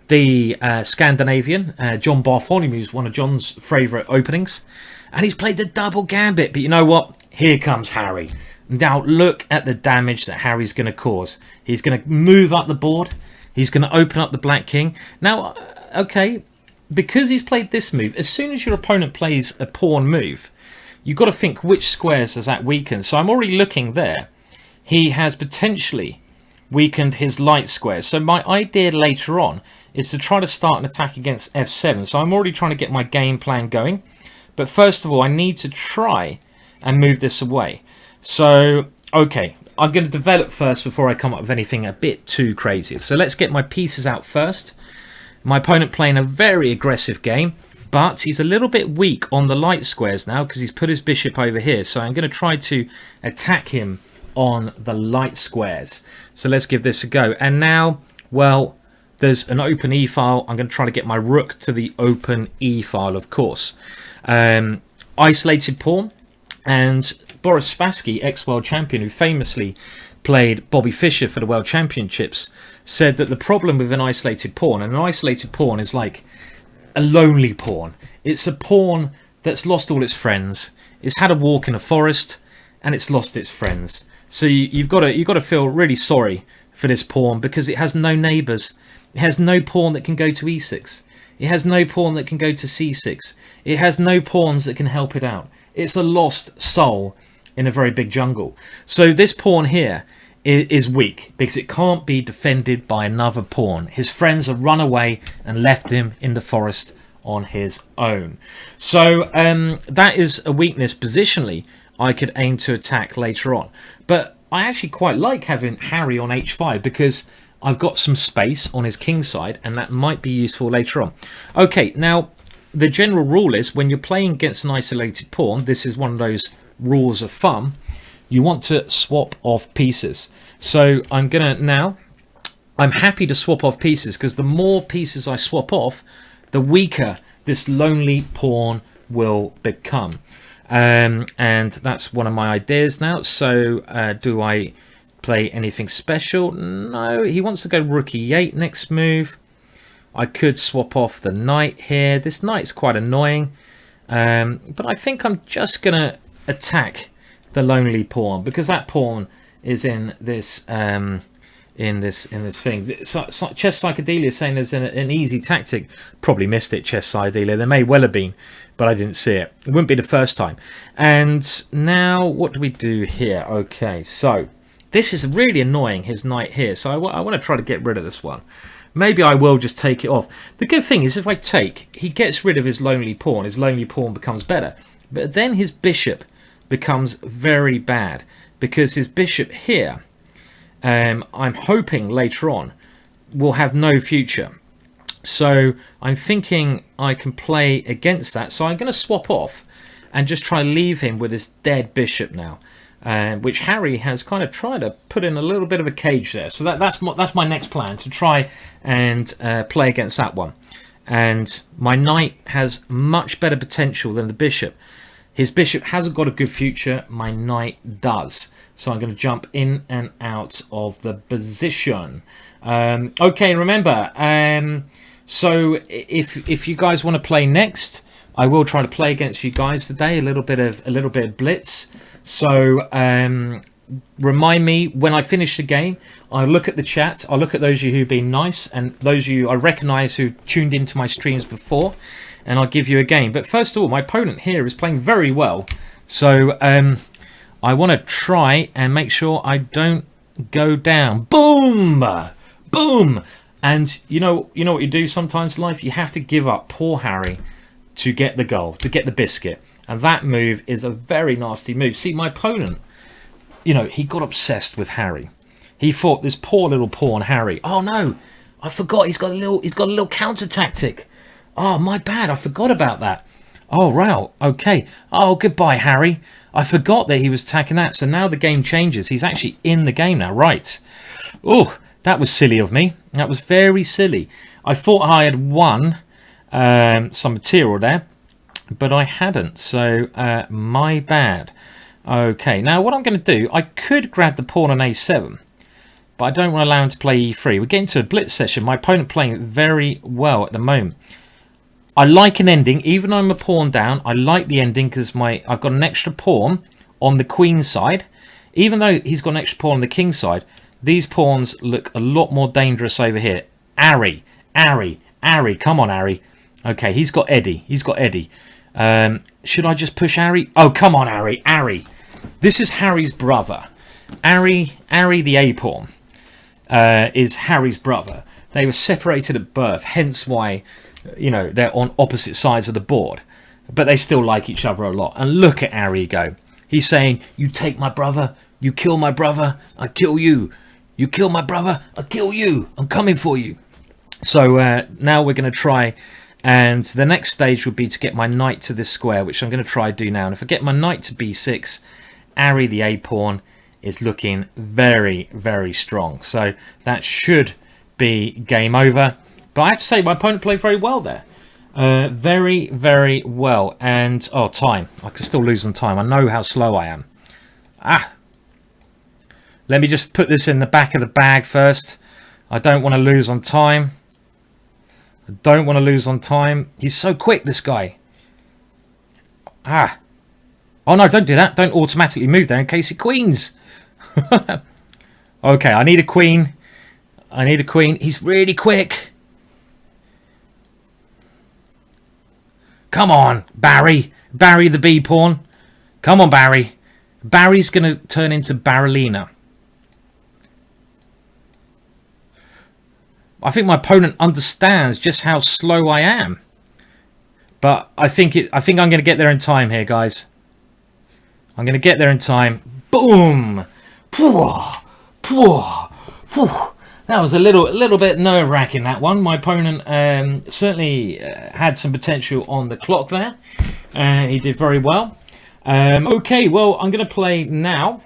[SPEAKER 1] the Scandinavian, John Bartholomew's one of John's favourite openings. And he's played the double gambit. But you know what? Here comes Harry. Now look at the damage that Harry's going to cause. He's going to move up the board. He's going to open up the Black King. Now, okay, because he's played this move, as soon as your opponent plays a pawn move, you've got to think which squares does that weaken. So I'm already looking there. He has potentially weakened his light squares. So my idea later on is to try to start an attack against f7. So I'm already trying to get my game plan going. But first of all, I need to try and move this away. So, okay, I'm going to develop first before I come up with anything a bit too crazy. So let's get my pieces out first. My opponent playing a very aggressive game, but he's a little bit weak on the light squares now because he's put his bishop over here. So I'm going to try to attack him on the light squares. So let's give this a go. And now, well, there's an open E file. I'm going to try to get my rook to the open E file, of course. Isolated pawn. And Boris Spassky, ex-world champion, who famously played Bobby Fischer for the World Championships, said that the problem with an isolated pawn, and an isolated pawn is like a lonely pawn. It's a pawn that's lost all its friends. It's had a walk in a forest, and it's lost its friends. So you've got to feel really sorry for this pawn because it has no neighbours. It has no pawn that can go to e6. It has no pawn that can go to c6. It has no pawns that can help it out. It's a lost soul in a very big jungle. So this pawn here is weak because it can't be defended by another pawn. His friends have run away and left him in the forest on his own. So that is a weakness positionally I could aim to attack later on. But I actually quite like having Harry on h5 because I've got some space on his king side and that might be useful later on. Okay, now the general rule is when you're playing against an isolated pawn, this is one of those rules of thumb, you want to swap off pieces. So I'm happy to swap off pieces because the more pieces I swap off, the weaker this lonely pawn will become. And that's one of my ideas now. So do I play anything special? No, he wants to go rook e8 next move. I could swap off the knight here. This knight's quite annoying. But I think I'm just going to attack the lonely pawn because that pawn is in this thing. So, Chess Psychedelia is saying there's an easy tactic. Probably missed it, Chess Psychedelia. There may well have been, but I didn't see it. It wouldn't be the first time. And now what do we do here? Okay, so this is really annoying, his knight here. So I want to try to get rid of this one. Maybe I will just take it off. The good thing is if I take, he gets rid of his lonely pawn. His lonely pawn becomes better. But then his bishop becomes very bad because his bishop here, I'm hoping later on, will have no future. So I'm thinking I can play against that. So I'm going to swap off and just try to leave him with his dead bishop now. Which Harry has kind of tried to put in a little bit of a cage there. So that's my next plan, to try and play against that one. And my knight has much better potential than the bishop. His bishop hasn't got a good future. My knight does. So I'm going to jump in and out of the position. Okay, remember, so if you guys want to play next, I will try to play against you guys today. A little bit of blitz. So remind me when I finish the game. I'll look at the chat. I'll look at those of you who've been nice and those of you I recognise who tuned into my streams before, and I'll give you a game. But first of all, my opponent here is playing very well. So I want to try and make sure I don't go down. Boom, boom. And you know what you do sometimes in life. You have to give up poor Harry to get the goal, to get the biscuit. And that move is a very nasty move. See, my opponent, he got obsessed with Harry. He thought this poor little pawn, Harry. Oh, no, I forgot he's got a little counter tactic. Oh, my bad. I forgot about that. Oh, wow. Okay. Oh, goodbye, Harry. I forgot that he was attacking that. So now the game changes. He's actually in the game now. Right. Oh, that was silly of me. That was very silly. I thought I had won some material there, but I hadn't. So my bad. Okay. Now what I'm going to do, I could grab the pawn on a7, but I don't want to allow him to play e3. We're getting to a blitz session. My opponent playing very well at the moment. I like an ending, even though I'm a pawn down. I like the ending because I've got an extra pawn on the queen side. Even though he's got an extra pawn on the king side, these pawns look a lot more dangerous over here. Ari, come on, Ari. Okay, he's got Eddie. Should I just push Ari? Oh, come on, Ari. This is Harry's brother. Ari the A pawn is Harry's brother. They were separated at birth, hence why, you know, they're on opposite sides of the board, but they still like each other a lot. And look at Ari go. He's saying, you take my brother, you kill my brother, I kill you. You kill my brother, I kill you. I'm coming for you. So now we're going to try, and the next stage would be to get my knight to this square, which I'm going to try to do now. And if I get my knight to b6, Ari the A pawn is looking very, very strong. So that should be game over. But I have to say, my opponent played very well there. Very, very well. And, oh, time. I can still lose on time. I know how slow I am. Let me just put this in the back of the bag first. I don't want to lose on time. He's so quick, this guy. Oh, no, don't do that. Don't automatically move there in case he queens. Okay, I need a queen. He's really quick. Come on, Barry. Barry the B pawn. Come on, Barry. Barry's going to turn into Barolina. I think my opponent understands just how slow I am. But I think I'm going to get there in time here, guys. I'm going to get there in time. Boom! That was a little bit nerve-wracking, that one. My opponent certainly had some potential on the clock there. He did very well. Okay, well, I'm going to play now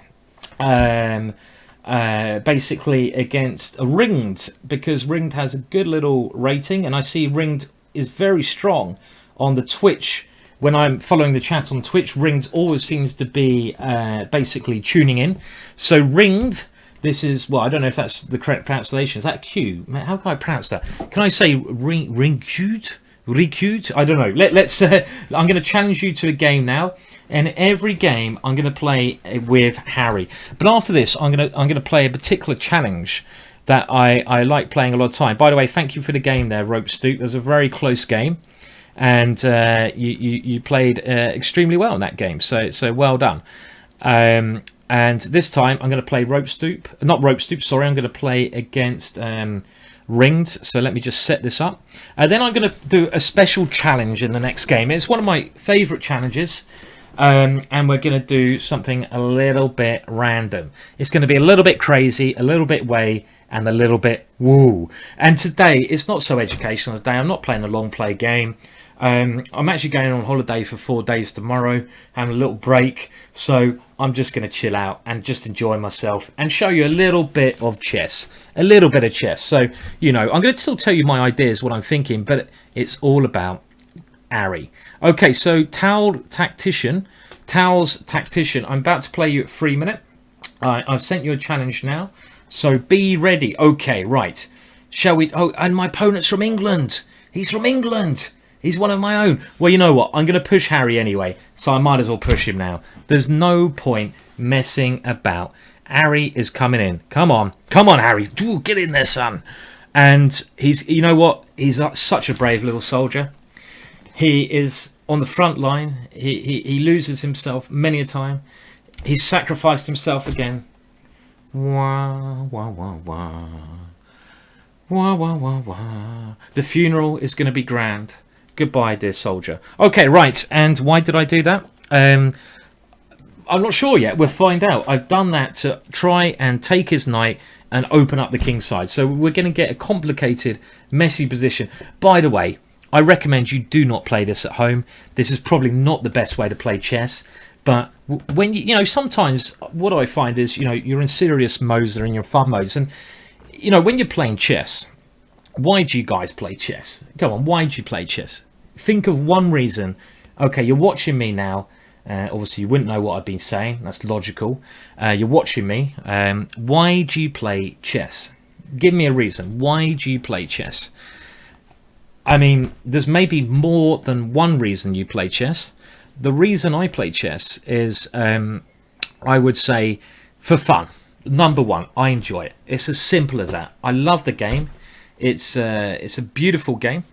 [SPEAKER 1] basically against a Ringed, because Ringed has a good little rating, and I see Ringed is very strong on the Twitch. When I'm following the chat on Twitch, Ringed always seems to be basically tuning in. So Ringed... This is, well, I don't know if that's the correct pronunciation. Is that Q? How can I pronounce that? Can I say ring-cute? I don't know. Let's. I'm going to challenge you to a game now. And every game, I'm going to play with Harry. But after this, I'm going to play a particular challenge that I like playing a lot of time. By the way, thank you for the game there, Rope Stoop. It was a very close game. And you played extremely well in that game. So well done. And this time I'm going to play not Rope Stoop, sorry. I'm going to play against Ringed. So let me just set this up. Then I'm going to do a special challenge in the next game. It's one of my favourite challenges. And we're going to do something a little bit random. It's going to be a little bit crazy, a little bit way, and a little bit woo. And today, it's not so educational today. I'm not playing a long play game. I'm actually going on holiday for 4 days tomorrow, having a little break, so I'm just going to chill out and just enjoy myself and show you a little bit of chess. So, you know, I'm going to still tell you my ideas, what I'm thinking, but it's all about Ari. Okay, so Towel's Tactician, I'm about to play you at 3 minute. I've sent you a challenge now, so be ready. Okay, right. Shall we? Oh, and my opponent's from England. He's from England. He's one of my own. Well, you know what? I'm going to push Harry anyway, so I might as well push him now. There's no point messing about. Harry is coming in. Come on, Harry. Ooh, get in there, son. And he's, you know what? He's such a brave little soldier. He is on the front line. He loses himself many a time. He's sacrificed himself again. Wah, wah, wah, wah. Wah, wah, wah, wah. The funeral is going to be grand. Goodbye, dear soldier. Okay, right. And why did I do that? I'm not sure yet. We'll find out. I've done that to try and take his knight and open up the king side. So we're going to get a complicated, messy position. By the way, I recommend you do not play this at home. This is probably not the best way to play chess. But when you know, sometimes what I find is, you know, you're in serious modes or in your fun modes. And, you know, when you're playing chess, why do you guys play chess? Go on, why do you play chess? Think of one reason. Okay, you're watching me now. Obviously, you wouldn't know what I've been saying. That's logical. You're watching me. Why do you play chess? Give me a reason. Why do you play chess? I mean, there's maybe more than one reason you play chess. The reason I play chess is, I would say, for fun. Number one, I enjoy it. It's as simple as that. I love the game. It's a beautiful game.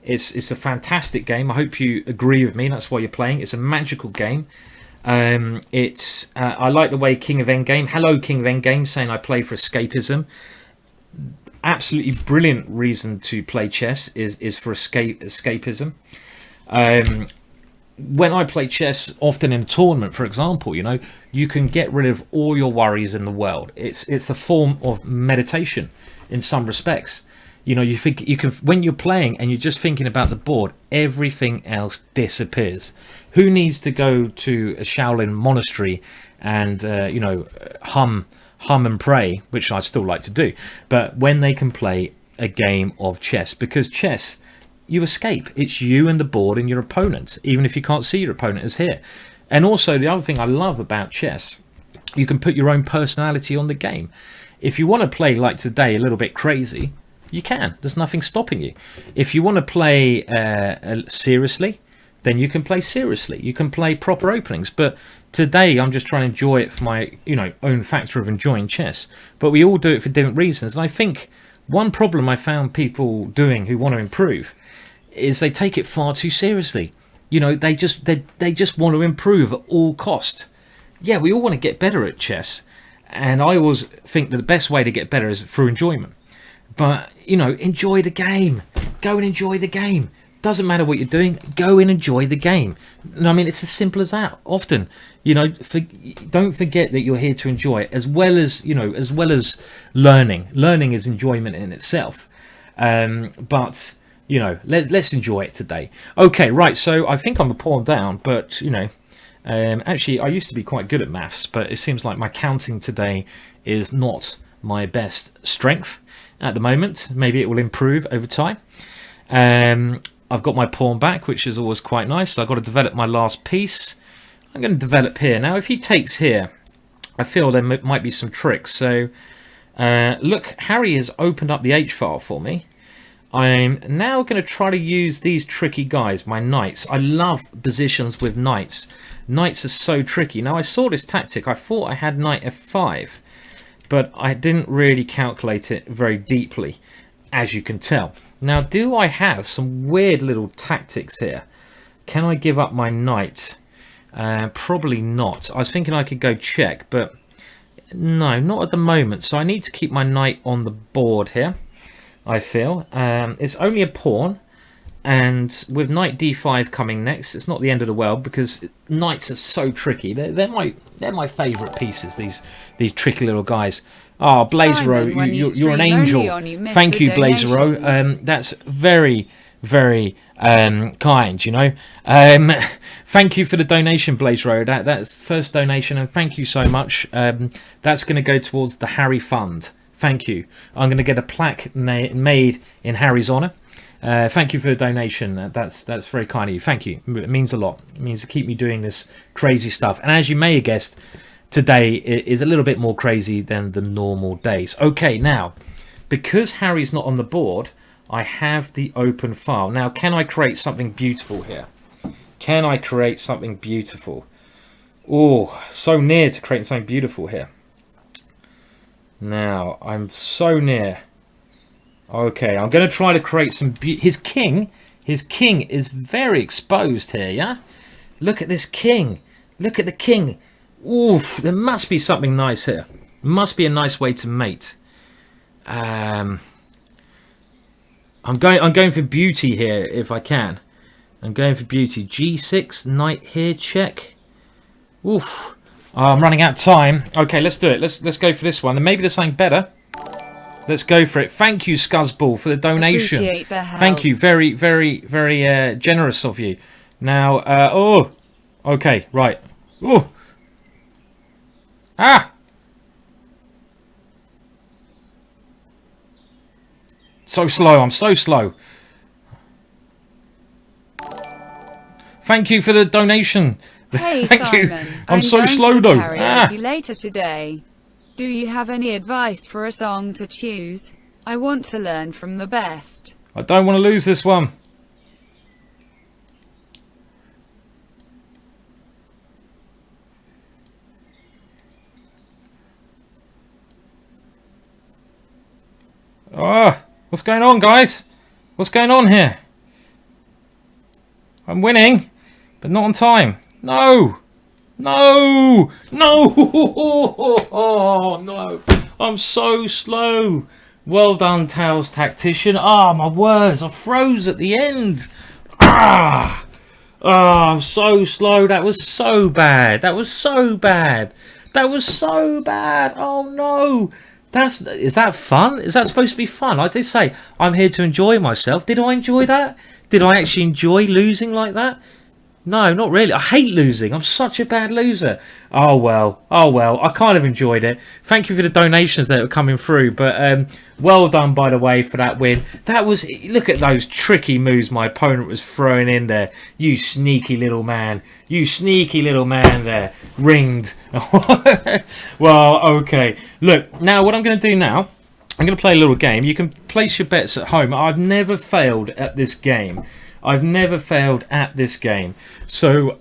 [SPEAKER 1] It's a fantastic game. I hope you agree with me. That's why you're playing. It's a magical game. I like the way King of Endgame. Hello, King of Endgame, saying I play for escapism. Absolutely brilliant reason to play chess is for escapism. When I play chess, often in a tournament, for example, you know, you can get rid of all your worries in the world. It's a form of meditation in some respects. You know, you think you can, when you're playing and you're just thinking about the board, everything else disappears. Who needs to go to a Shaolin monastery and you know, hum and pray, which I still like to do, but when they can play a game of chess? Because chess, you escape. It's you and the board and your opponent, even if you can't see your opponent is here. And also the other thing I love about chess, you can put your own personality on the game. If you want to play like today a little bit crazy, you can. There's nothing stopping you. If you want to play seriously, then you can play seriously. You can play proper openings. But today I'm just trying to enjoy it for my, you know, own factor of enjoying chess. But we all do it for different reasons. And I think one problem I found people doing who want to improve is they take it far too seriously. You know, they just want to improve at all cost. Yeah, we all want to get better at chess. And I always think that the best way to get better is through enjoyment. But, you know, enjoy the game. Go and enjoy the game. Doesn't matter what you're doing. Go and enjoy the game. And I mean, it's as simple as that. Often, you know, don't forget that you're here to enjoy it, as well as, you know, as well as learning. Learning is enjoyment in itself. But, you know, let's enjoy it today. Okay, right. So I think I'm a pawn down, but, you know, actually, I used to be quite good at maths, but it seems like my counting today is not my best strength at the moment. Maybe it will improve over time. I've got my pawn back, which is always quite nice. So I've got to develop my last piece. I'm going to develop here. Now, if he takes here, I feel there might be some tricks. So, look, Harry has opened up the H file for me. I'm now going to try to use these tricky guys, my knights. I love positions with knights. Knights are so tricky. Now, I saw this tactic. I thought I had knight f5. But I didn't really calculate it very deeply, as you can tell. Now, do I have some weird little tactics here? Can I give up my knight? Probably not. I was thinking I could go check, but no, not at the moment. So I need to keep my knight on the board here, I feel. It's only a pawn. And with knight d5 coming next, it's not the end of the world, because knights are so tricky. They're my favourite pieces. These tricky little guys. Oh, Blazero, you're an angel. Thank you, Blazero. That's very, very kind. You know. Thank you for the donation, Blazero. That's first donation, and thank you so much. That's going to go towards the Harry Fund. Thank you. I'm going to get a plaque made in Harry's honour. Thank you for the donation. That's very kind of you. Thank you. It means a lot. It means to keep me doing this crazy stuff. And as you may have guessed, today is a little bit more crazy than the normal days. Okay, now, because Harry's not on the board, I have the open file. Now, can I create something beautiful here? Can I create something beautiful? Oh, so near to creating something beautiful here. Now, I'm so near. Okay, I'm going to try to create some... His king is very exposed here, yeah? Look at this king. Look at the king. Oof, there must be something nice here. Must be a nice way to mate. I'm going for beauty here if I can. I'm going for beauty. G6, knight here, check. Oof. Oh, I'm running out of time. Okay, let's do it. Let's go for this one. And maybe there's something better. Let's go for it. Thank you, Scuzzball, for the donation.
[SPEAKER 2] Appreciate the help.
[SPEAKER 1] Thank you. Very, very, very generous of you. Now, oh. Okay, right. Oh. Ah. So slow. I'm so slow. Thank you for the donation.
[SPEAKER 2] Hey,
[SPEAKER 1] Thank
[SPEAKER 2] Simon.
[SPEAKER 1] you. I'm so
[SPEAKER 2] going
[SPEAKER 1] slow
[SPEAKER 2] to the
[SPEAKER 1] though.
[SPEAKER 2] karaoke later today. Do you have any advice for a song to choose? I want to learn from the best.
[SPEAKER 1] I don't want to lose this one. Oh, what's going on, guys? What's going on here? I'm winning, but not on time. No! No! No! Oh, no. I'm so slow. Well done, Tails Tactician. Ah, my words. I froze at the end. Ah! Ah, I'm so slow. That was so bad. That was so bad. That was so bad. Oh, no. Is that fun? Is that supposed to be fun? I did say I'm here to enjoy myself. Did I enjoy that? Did I actually enjoy losing like that? No, not really. I hate losing. I'm such a bad loser. Oh well. Oh well. I kind of enjoyed it. Thank you for the donations that were coming through. But well done, by the way, for that win. That was... Look at those tricky moves my opponent was throwing in there. You sneaky little man. You sneaky little man there. Ringed. Well, okay. Look, now what I'm going to do now... I'm going to play a little game. You can place your bets at home. I've never failed at this game. I've never failed at this game. So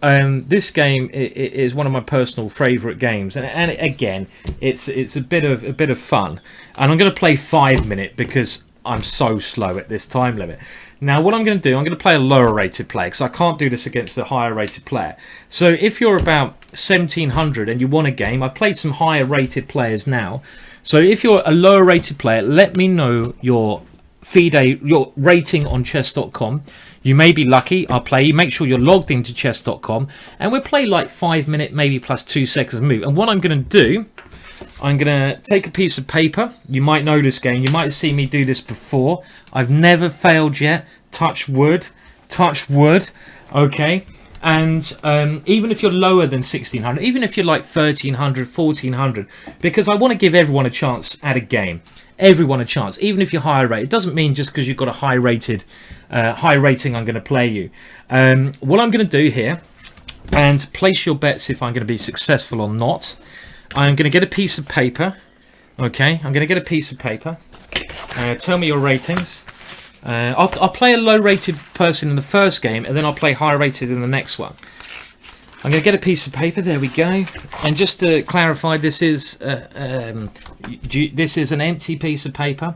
[SPEAKER 1] this game is one of my personal favourite games, and again, it's a bit of fun. And I'm going to play 5 minute because I'm so slow at this time limit. Now, what I'm going to do, I'm going to play a lower rated player because I can't do this against a higher rated player. So if you're about 1700 and you want a game, I've played some higher rated players now. So if you're a lower rated player, let me know your your rating on chess.com. You may be lucky. I'll play you. Make sure you're logged into chess.com, and we'll play like 5 minute, maybe plus 2 seconds move. And what I'm going to do, I'm going to take a piece of paper. You might know this game. You might have seen me do this before. I've never failed yet. Touch wood. Touch wood. Okay. And even if you're lower than 1600, even if you're like 1300, 1400, because I want to give everyone a chance at a game. Everyone a chance, even if you're higher rated. It doesn't mean just because you've got a high rating I'm going to play you. What I'm going to do here, and place your bets if I'm going to be successful or not. I'm going to get a piece of paper. Okay, I'm going to get a piece of paper. Tell me your ratings. I'll play a low rated person in the first game, and then I'll play high rated in the next one. I'm going to get a piece of paper. There we go. And just to clarify, this is an empty piece of paper.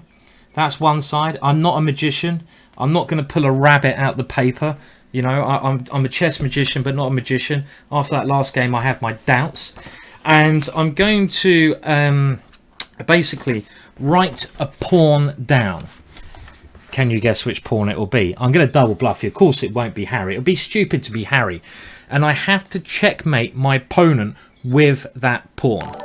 [SPEAKER 1] That's one side. I'm not a magician. I'm not going to pull a rabbit out the paper. You know, I'm a chess magician, but not a magician. After that last game, I have my doubts. And I'm going to basically write a pawn down. Can you guess which pawn it will be? I'm going to double bluff you. Of course, it won't be Harry. It would be stupid to be Harry. And I have to checkmate my opponent with that pawn.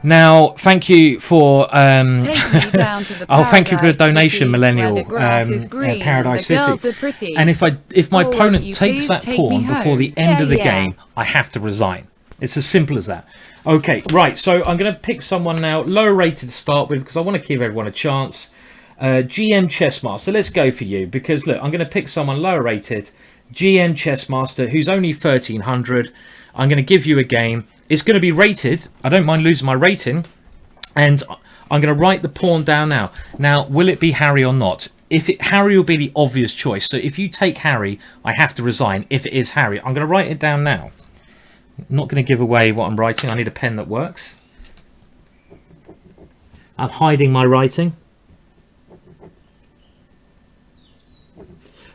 [SPEAKER 1] Now, thank you for oh, thank you for the donation, Millennial Paradise City. And if my opponent takes that pawn before the end of the game, I have to resign. It's as simple as that. Okay, right. So I'm going to pick someone now lower rated to start with because I want to give everyone a chance. GM Chessmaster, let's go for you because look, I'm going to pick someone lower rated. GM Chessmaster who's only 1300. I'm going to give you a game. It's going to be rated. I don't mind losing my rating, and I'm going to write the pawn down now. Now, will it be Harry or not? Harry will be the obvious choice. So if you take Harry, I have to resign. If it is Harry, I'm going to write it down now. I'm not going to give away what I'm writing. I need a pen that works. I'm hiding my writing.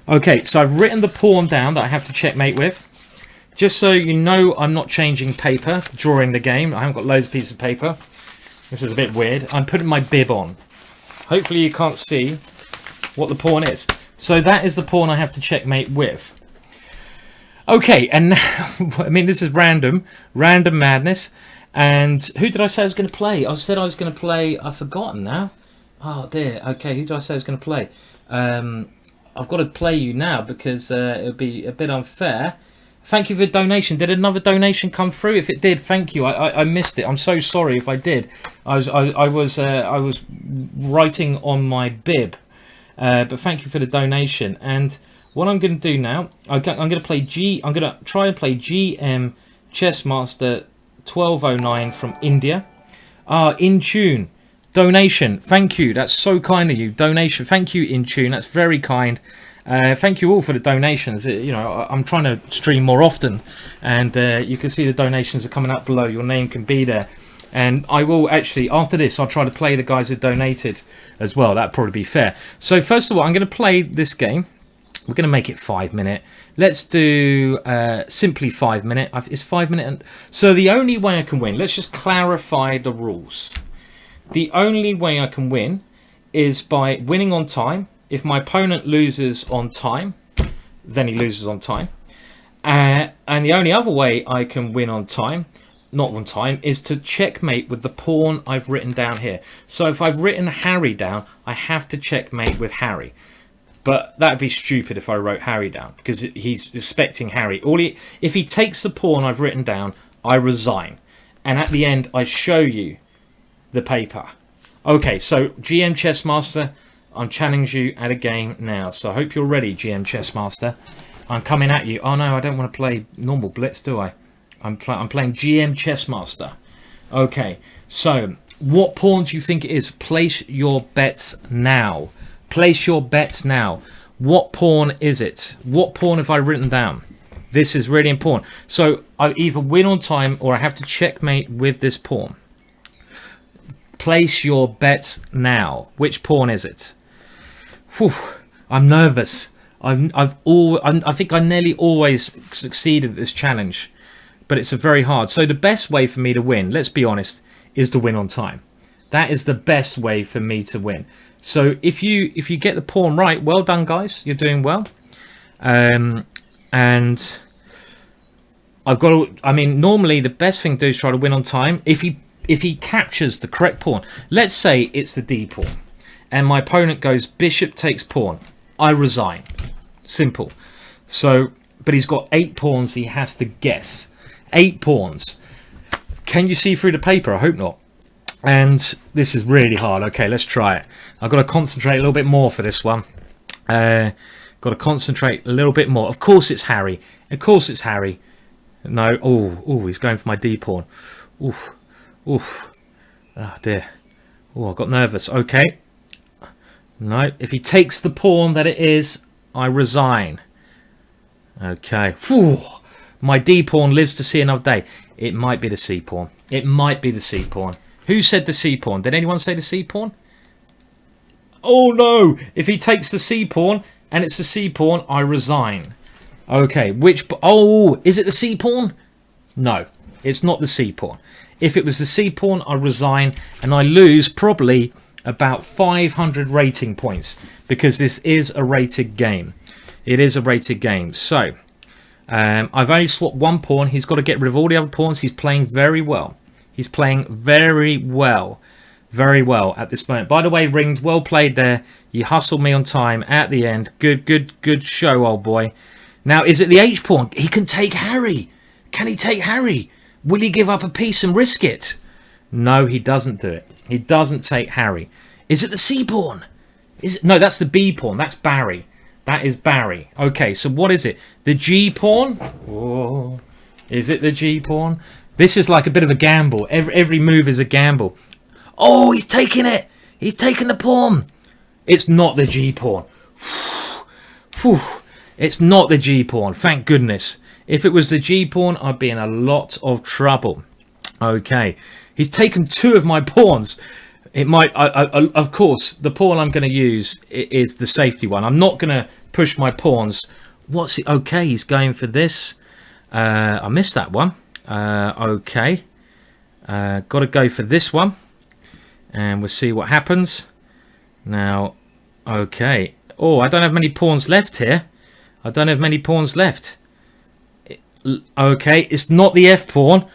[SPEAKER 1] Okay, so I've written the pawn down that I have to checkmate with. Just so you know, I'm not changing paper during the game. I haven't got loads of pieces of paper. This is a bit weird. I'm putting my bib on. Hopefully you can't see what the pawn is. So that is the pawn I have to checkmate with. Okay, and now, I mean, this is random madness. And who did I say I was going to play? I said I was going to play. I've forgotten now. Oh dear. Okay, who did I say I was going to play? I've got to play you now because it would be a bit unfair. Thank you for the donation. Did another donation come through? If it did, thank you. I missed it. I'm so sorry if I did. I was writing on my bib, but thank you for the donation. And what I'm going to do now, I'm going to play I'm going to try and play GM Chessmaster 1209 from India. In tune. Donation. Thank you. That's so kind of you. Donation. Thank you, In Tune. That's very kind. Thank you all for the donations. You know, I'm trying to stream more often, and you can see the donations are coming up below. Your name can be there, and I will actually, after this, I'll try to play the guys who donated as well. That'd probably be fair. So first of all, I'm going to play this game. We're going to make it 5 minute. Let's do simply 5 minute. It's 5 minute. And so the only way I can win, let's just clarify the rules. The only way I can win is by winning on time. If my opponent loses on time, then he loses on time. And the only other way I can win on time, not on time, is to checkmate with the pawn I've written down here. So if I've written Harry down, I have to checkmate with Harry. But that'd be stupid if I wrote Harry down, because he's expecting Harry. If he takes the pawn I've written down, I resign. And at the end, I show you the paper. Okay, so GM Chessmaster, I'm challenging you at a game now. So I hope you're ready, GM Chessmaster. I'm coming at you. Oh no, I don't want to play normal blitz, do I? I'm playing GM Chessmaster. Okay, so what pawn do you think it is? Place your bets now. Place your bets now. What pawn is it? What pawn have I written down? This is really important. So I either win on time or I have to checkmate with this pawn. Place your bets now. Which pawn is it? Whew, I'm nervous. I think I nearly always succeeded at this challenge, but it's a very hard. So the best way for me to win, let's be honest, is to win on time. That is the best way for me to win. So if you get the pawn right, well done, guys. You're doing well. And I've got to, I mean, normally the best thing to do is try to win on time. If he captures the correct pawn, let's say it's the D pawn, and my opponent goes bishop takes pawn, I resign. Simple. So, but he's got 8 pawns he has to guess. 8 pawns. Can you see through the paper? I hope not. And this is really hard. Okay, let's try it. I've got to concentrate a little bit more for this one. Got to concentrate a little bit more. Of course it's Harry. Of course it's Harry. No. Oh, he's going for my D pawn. Oof. Oh dear. Oh, I got nervous. Okay. No, if he takes the pawn that it is, I resign. Okay. Whew. My D pawn lives to see another day. It might be the C pawn. It might be the C pawn. Who said the C pawn? Did anyone say the C pawn? Oh no! If he takes the C pawn and it's the C pawn, I resign. Okay, oh, is it the C pawn? No, it's not the C pawn. If it was the C pawn, I resign, and I lose probably about 500 rating points, because this is a rated game. It is a rated game. So I've only swapped 1 pawn. He's got to get rid of all the other pawns. He's playing very well. He's playing very well at this moment. By the way, Rings, well played there. You hustled me on time at the end. Good show, old boy. Now, is it the H pawn? He can take Harry. Can he take Harry? Will he give up a piece and risk it? No, he doesn't do it. He doesn't take Harry. Is it the C pawn? No, that's the B pawn. That's Barry. That is Barry. Okay, so what is it? The G pawn? Oh, is it the G pawn? This is like a bit of a gamble. Every move is a gamble. Oh, he's taking it. He's taking the pawn. It's not the G pawn. Whew. It's not the G pawn. Thank goodness. If it was the G pawn, I'd be in a lot of trouble. Okay. He's taken 2 of my pawns. It might, of course, the pawn I'm going to use is the safety one. I'm not going to push my pawns. What's it? Okay, he's going for this. I missed that one. Okay. Got to go for this one. And we'll see what happens. Now, okay. Oh, I don't have many pawns left here. I don't have many pawns left. Okay, it's not the F pawn.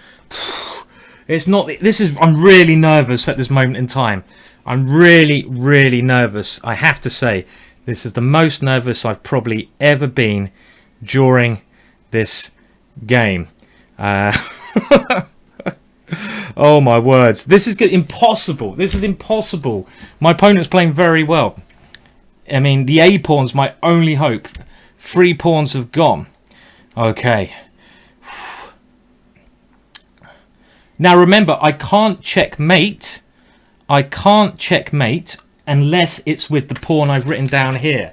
[SPEAKER 1] It's not. This is. I'm really nervous at this moment in time. I'm really, really nervous. I have to say, this is the most nervous I've probably ever been during this game. Oh my words! This is impossible. This is impossible. My opponent's playing very well. I mean, the A pawn's my only hope. 3 pawns have gone. Okay. Now remember, I can't checkmate. I can't checkmate unless it's with the pawn I've written down here.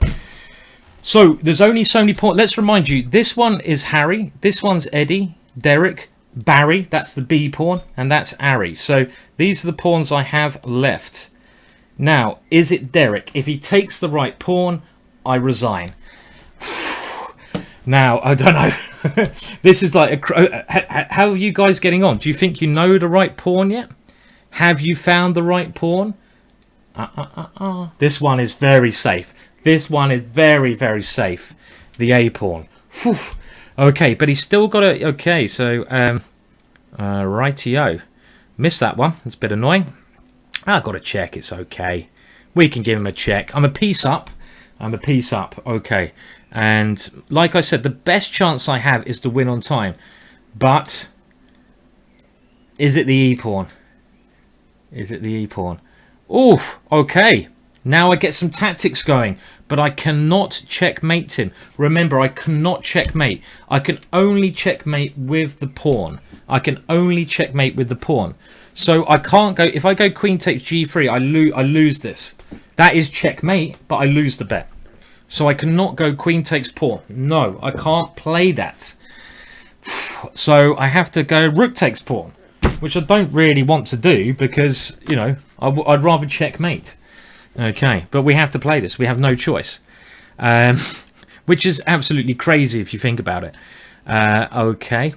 [SPEAKER 1] So there's only so many pawns. Let's remind you, this one is Harry. This one's Eddie, Derek, Barry. That's the B pawn, and that's Ari. So these are the pawns I have left. Now, is it Derek? If he takes the right pawn, I resign. Now, I don't know. This is like how are you guys getting on? Do you think you know the right pawn yet? Have you found the right pawn? This one is very safe. This one is very, very safe. The A pawn. Whew. Okay, but he's still got a... Okay, so... rightio. Missed that one. It's a bit annoying. I've got to check. It's okay. We can give him a check. I'm a piece up. I'm a piece up. Okay. And like I said, the best chance I have is to win on time. But is it the E pawn? Is it the E pawn? Oof. Okay. Now I get some tactics going. But I cannot checkmate him. Remember, I cannot checkmate. I can only checkmate with the pawn. I can only checkmate with the pawn. So I can't go... If I go queen takes g3, I lose this. That is checkmate, but I lose the bet. So I cannot go queen takes pawn. No, I can't play that. So I have to go rook takes pawn, which I don't really want to do because, you know, I'd rather checkmate. Okay, but we have to play this. We have no choice. Which is absolutely crazy if you think about it. Okay.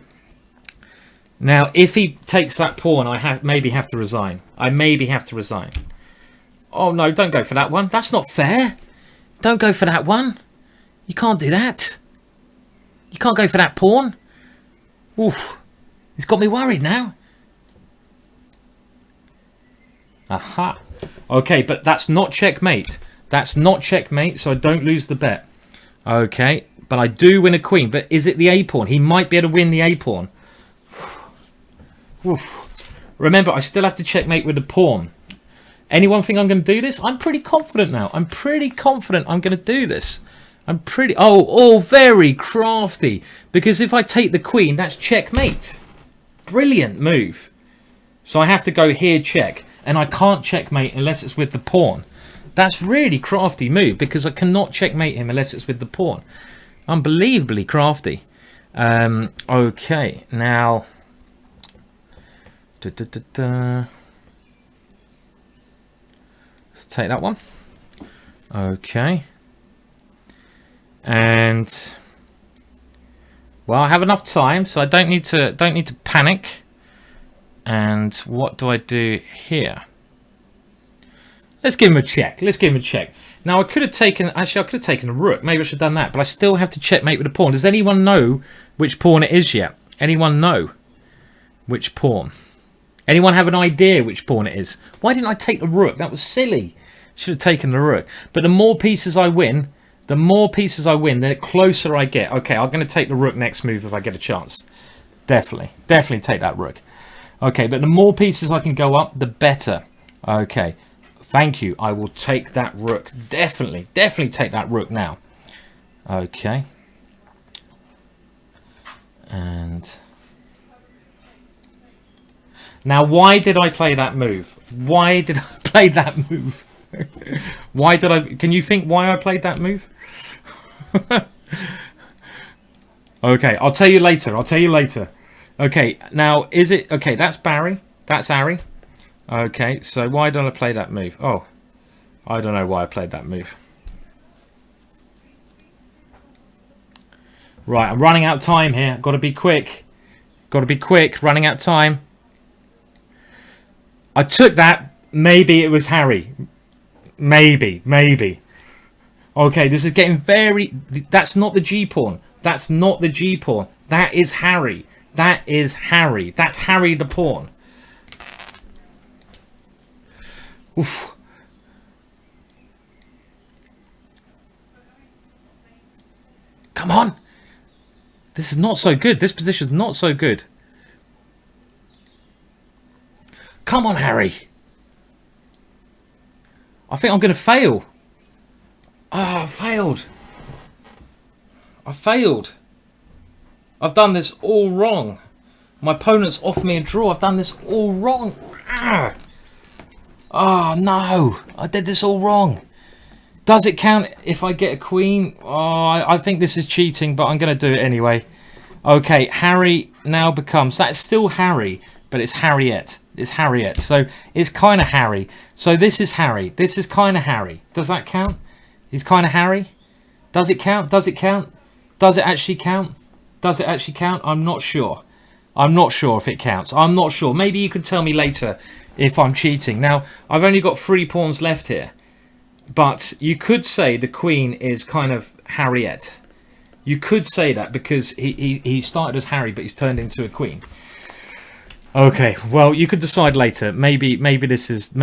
[SPEAKER 1] Now, if he takes that pawn, I maybe have to resign. I maybe have to resign. Oh, no, don't go for that one. That's not fair. Don't go for that one. You can't do that. You can't go for that pawn. Oof. It's got me worried now. Aha. Okay, but that's not checkmate. That's not checkmate, so I don't lose the bet. Okay, but I do win a queen. But is it the A pawn? He might be able to win the A pawn. Oof. Remember, I still have to checkmate with the pawn. Anyone think I'm going to do this? I'm pretty confident now. I'm pretty confident I'm going to do this. I'm pretty... Oh, very crafty. Because if I take the queen, that's checkmate. Brilliant move. So I have to go here, check. And I can't checkmate unless it's with the pawn. That's really crafty move because I cannot checkmate him unless it's with the pawn. Unbelievably crafty. Okay, now... Let's take that one. Okay. And well, I have enough time, so I don't need to panic. And what do I do here? Let's give him a check. Let's give him a check. Now I could have taken I could have taken a rook. Maybe I should have done that, but I still have to checkmate with a pawn. Does anyone know which pawn it is yet? Anyone know which pawn? Anyone have an idea which pawn it is? Why didn't I take the rook? That was silly. Should have taken the rook. But the more pieces I win, the closer I get. Okay, I'm going to take the rook next move if I get a chance. Definitely take that rook. Okay, but the more pieces I can go up, the better. Okay, thank you. I will take that rook. Definitely take that rook now. Okay. And... now, why did I play that move? Why did I play that move? Why did I... Can you think why I played that move? Okay, I'll tell you later. I'll tell you later. Okay, now, is it... Okay, that's Barry. That's Ari. Okay, so why don't I play that move? Oh, I don't know why I played that move. Right, I'm running out of time here. Got to be quick. Got to be quick. Running out of time. I took that. Maybe it was Harry. Maybe. Okay, this is getting very... That's not the G pawn. That's not the G pawn. That is Harry. That is Harry. That's Harry the pawn. Oof. Come on. This is not so good. This position's not so good. Come on, Harry. I think I'm going to fail. Ah, I failed. I failed. I've done this all wrong. My opponent's offered me a draw. I've done this all wrong. Ah. Oh, no. I did this all wrong. Does it count if I get a queen? Oh, I think this is cheating, but I'm going to do it anyway. Okay, Harry now becomes... That's still Harry, but it's Harriet. It's Harriet. So it's kind of Harry. So this is Harry. This is kind of Harry. Does that count? He's kind of Harry? Does it count? Does it count? Does it actually count? Does it actually count? I'm not sure. I'm not sure if it counts. I'm not sure. Maybe you could tell me later if I'm cheating. Now, I've only got 3 pawns left here. But you could say the queen is kind of Harriet. You could say that because he started as Harry, but he's turned into a queen. Okay, well, you could decide later. Maybe this is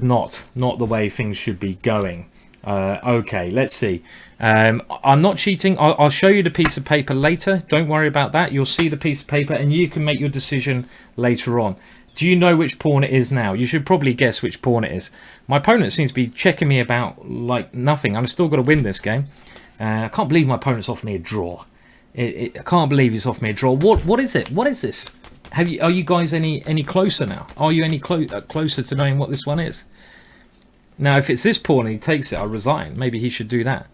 [SPEAKER 1] not the way things should be going. Okay, let's see. I'm not cheating. I'll show you the piece of paper later. Don't worry about that. You'll see the piece of paper and you can make your decision later on. Do you know which pawn it is now? You should probably guess which pawn it is. My opponent seems to be checking me about like nothing. I'm still got to win this game. I can't believe my opponent's offered me a draw. I can't believe he's offered me a draw. What is it? What is this? Are you guys any closer now? Are you any closer to knowing what this one is? Now, if it's this pawn and he takes it, I'll resign. Maybe he should do that.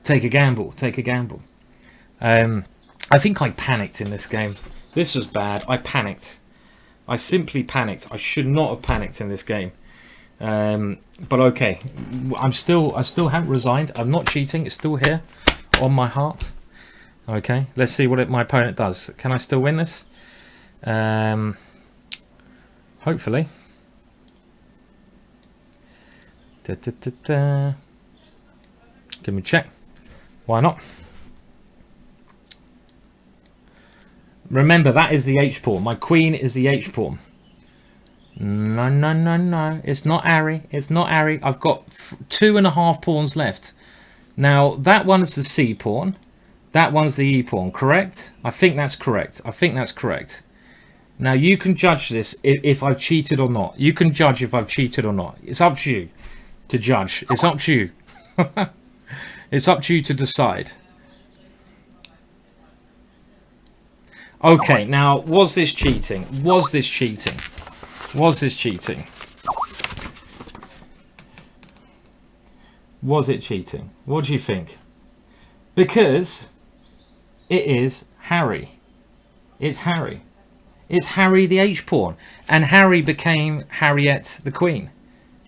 [SPEAKER 1] Take a gamble. Take a gamble. I think I panicked in this game. This was bad. I panicked. I simply panicked. I should not have panicked in this game. But okay, I still haven't resigned. I'm not cheating. It's still here on my heart. Okay, let's see what my opponent does. Can I still win this? Hopefully. Give me a check. Why not? Remember, that is the H pawn. My queen is the H pawn. No, no, no, no. It's not Harry. It's not Harry. I've got 2.5 pawns left. Now, that one's the C pawn. That one's the E pawn, correct? I think that's correct. I think that's correct. Now, you can judge this if I've cheated or not. You can judge if I've cheated or not. It's up to you to judge. It's up to you. It's up to you to decide. Okay, now, was this cheating? Was this cheating? Was this cheating? Was it cheating? What do you think? Because it is Harry. It's Harry. It's Harry the H pawn. And Harry became Harriet the queen.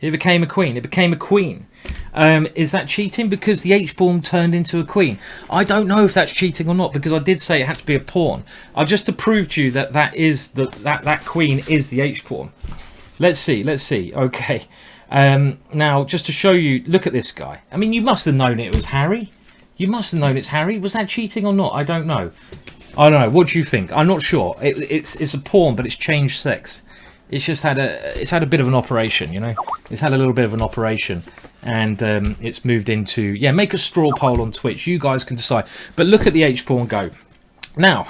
[SPEAKER 1] It became a queen. It became a queen. Is that cheating because the H pawn turned into a queen? I don't know if that's cheating or not because I did say it had to be a pawn. Just to prove to you that that queen is the H pawn. Let's see. Let's see. Okay. Now, just to show you, look at this guy. I mean, you must have known it was Harry. You must have known it's Harry. Was that cheating or not? I don't know. I don't know. What do you think? I'm not sure. It's a pawn, but it's changed sex. It's just had a bit of an operation, you know. It's had a little bit of an operation, and it's moved into, yeah. Make a straw poll on Twitch. You guys can decide. But look at the H pawn go. Now,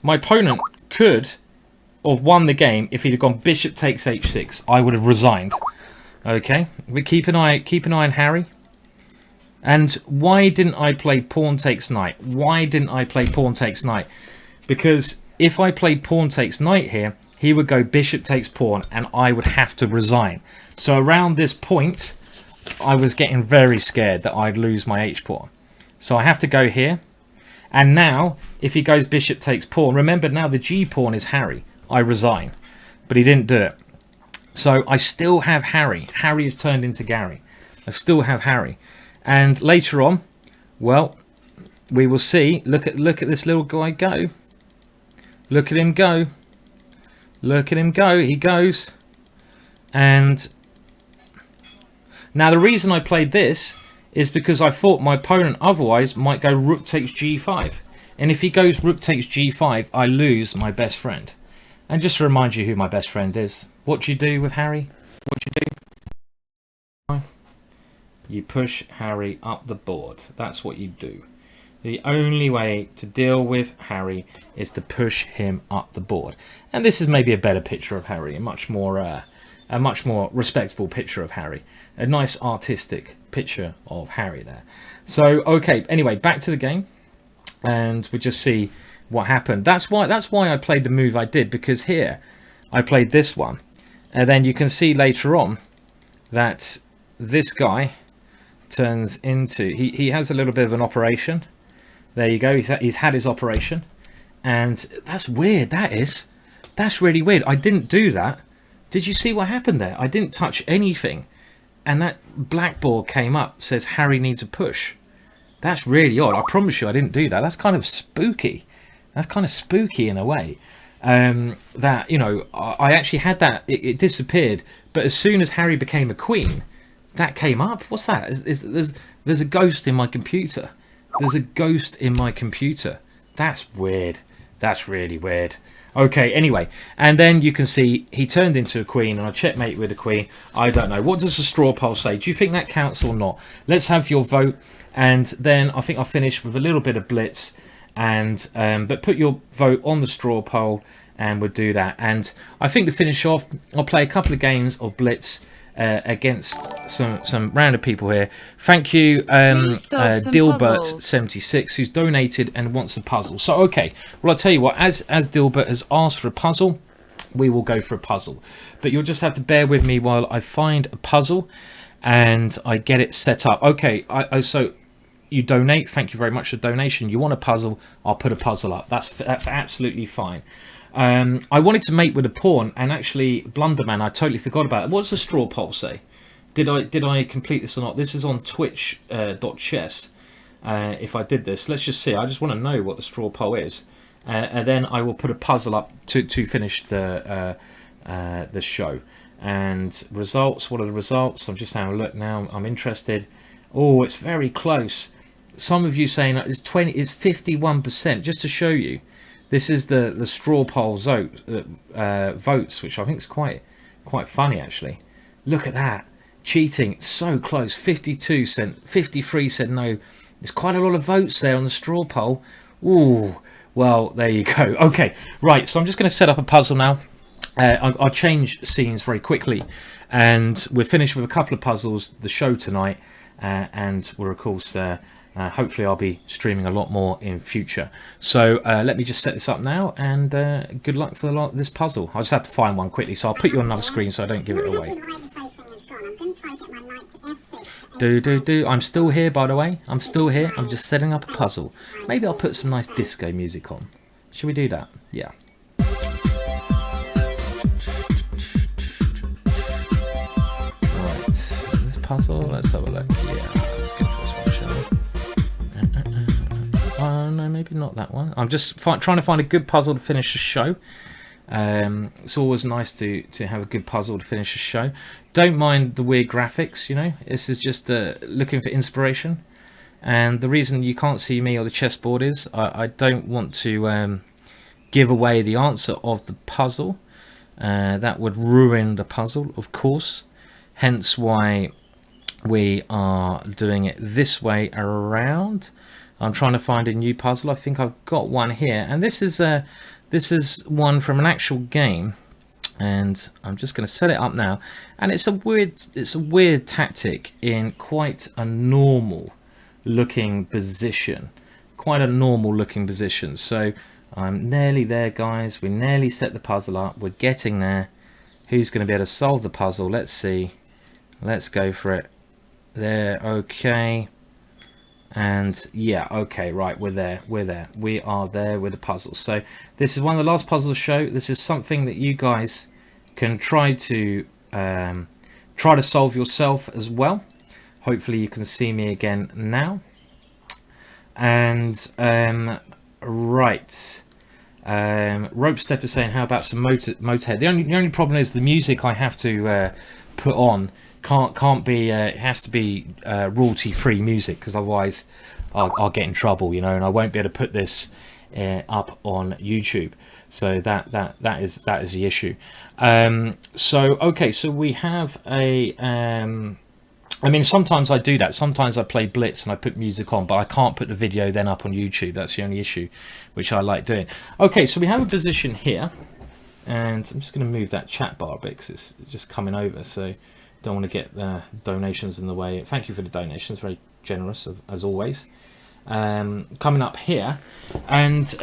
[SPEAKER 1] my opponent could have won the game if he'd have gone bishop takes h6. I would have resigned. Okay, but keep an eye on Harry. And why didn't I play pawn takes knight? Why didn't I play pawn takes knight? Because if I played pawn takes knight here, he would go bishop takes pawn and I would have to resign. So around this point, I was getting very scared that I'd lose my H pawn. So I have to go here. And now, if he goes bishop takes pawn, remember now the G pawn is Harry. I resign. But he didn't do it. So I still have Harry. Harry has turned into Gary. I still have Harry. And later on, well, we will see. Look at this little guy go. Look at him go. Look at him go. He goes. And now the reason I played this is because I thought my opponent otherwise might go rook takes g5. And if he goes rook takes g5, I lose my best friend. And just to remind you who my best friend is, what do you do with Harry? What do you do? You push Harry up the board. That's what you do. The only way to deal with Harry is to push him up the board. And this is maybe a better picture of Harry, a much more respectable picture of Harry. A nice artistic picture of Harry there. So, okay, anyway, back to the game. And we just see what happened. That's why I played the move I did, because here I played this one. And then you can see later on that this guy turns into... He has a little bit of an operation. There you go. He's had his operation. And that's weird. That's really weird. I didn't do that. Did you see what happened there? I didn't touch anything. And that blackboard came up, says Harry needs a push. That's really odd. I promise you I didn't do that. That's kind of spooky. That's kind of spooky in a way. That, you know, I actually had that. It disappeared. But as soon as Harry became a queen, that came up. What's that? There's a ghost in my computer. There's a ghost in my computer. That's weird. That's really weird. Okay, anyway. And then you can see he turned into a queen and I checkmate with a queen. I don't know. What does the straw poll say? Do you think that counts or not? Let's have your vote. And then I think I'll finish with a little bit of blitz. And but put your vote on the straw poll and we'll do that. And I think to finish off, I'll play a couple of games of blitz against some random people here. Thank you, Dilbert76, who's donated and wants a puzzle. So okay, well I'll tell you what, as Dilbert has asked for a puzzle, we will go for a puzzle. But you'll just have to bear with me while I find a puzzle and I get it set up. Okay, so you donate. Thank you very much for the donation. You want a puzzle? I'll put a puzzle up. That's absolutely fine. I wanted to mate with a pawn, and actually, Blunderman, I totally forgot about it. What does the straw poll say? Did I complete this or not? This is on Twitch.chess. If I did this, let's just see. I just want to know what the straw poll is, and then I will put a puzzle up to finish the show. And results. What are the results? I'm just having a look now. I'm interested. Oh, it's very close. Some of you saying that it's 51%. Just to show you. This is the straw poll votes, which I think is quite funny actually. Look at that, cheating. It's so close. 52 said, 53 said no. There's quite a lot of votes there on the straw poll. Ooh, well there you go. Okay, right. So I'm just going to set up a puzzle now. I'll change scenes very quickly, and we're finished with a couple of puzzles. The show tonight, and we're of course. Hopefully I'll be streaming a lot more in future. So let me just set this up now, and good luck for this puzzle. I just have to find one quickly, so I'll put you on another screen so I don't give it away. I'm still here, by the way. I'm still here. I'm just setting up a puzzle. Maybe I'll put some nice disco music on. Should we do that? Yeah. Right. This puzzle, let's have a look. Yeah. No, maybe not that one. I'm just trying to find a good puzzle to finish the show. It's always nice to have a good puzzle to finish a show. Don't mind the weird graphics, you know. This is just looking for inspiration. And the reason you can't see me or the chessboard is I don't want to give away the answer of the puzzle. That would ruin the puzzle, of course. Hence why we are doing it this way around. I'm trying to find a new puzzle. I think I've got one here, and this is one from an actual game, and I'm just going to set it up now. And it's a weird tactic in quite a normal looking position, So I'm nearly there, guys. We nearly set the puzzle up. We're getting there. Who's going to be able to solve the puzzle? Let's see. Let's go for it. There. Okay. And yeah, okay, right, we're there. We are there with the puzzle. So this is one of the last puzzles show. This is something that you guys can try to solve yourself as well. Hopefully you can see me again now. And right, Rope Step is saying, how about some Motorhead? The only problem is the music I have to put on can't be it has to be royalty free music, because otherwise I'll get in trouble, you know, and I won't be able to put this up on YouTube. So that is the issue. So okay, so we have a I mean, sometimes I do that. Sometimes I play Blitz and I put music on, but I can't put the video then up on YouTube. That's the only issue, which I like doing. Okay, so we have a position here, and I'm just going to move that chat bar a bit because it's just coming over, so don't want to get the donations in the way. Thank you for the donations, very generous as always. Coming up here, and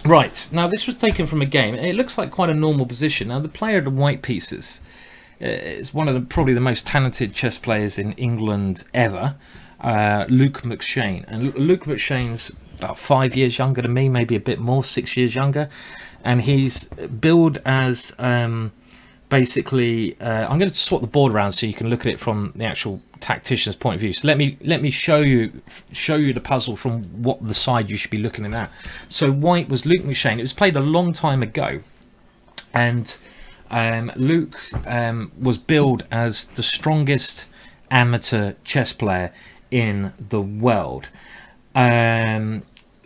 [SPEAKER 1] right, now this was taken from a game. It looks like quite a normal position. Now the player of the white pieces is one of probably the most talented chess players in England ever, Luke McShane. And Luke McShane's about 5 years younger than me, maybe a bit more, 6 years younger. And he's billed as basically, I'm going to swap the board around so you can look at it from the actual tactician's point of view. So let me show you the puzzle from what the side you should be looking at. So white was Luke McShane. It was played a long time ago, and Luke was billed as the strongest amateur chess player in the world.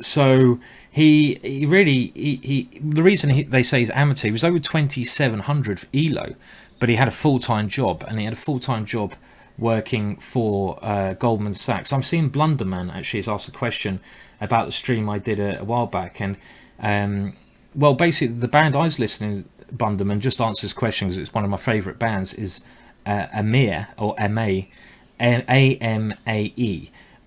[SPEAKER 1] So he really the reason they say he's amateur, he was over 2,700 for ELO, but he had a full-time job, and he had a full-time job working for Goldman Sachs. I'm seeing Blunderman actually has asked a question about the stream I did a while back, and well, basically the band I was listening, Blunderman, just answers this question because it's one of my favourite bands, is Amir, or A-M-A-E.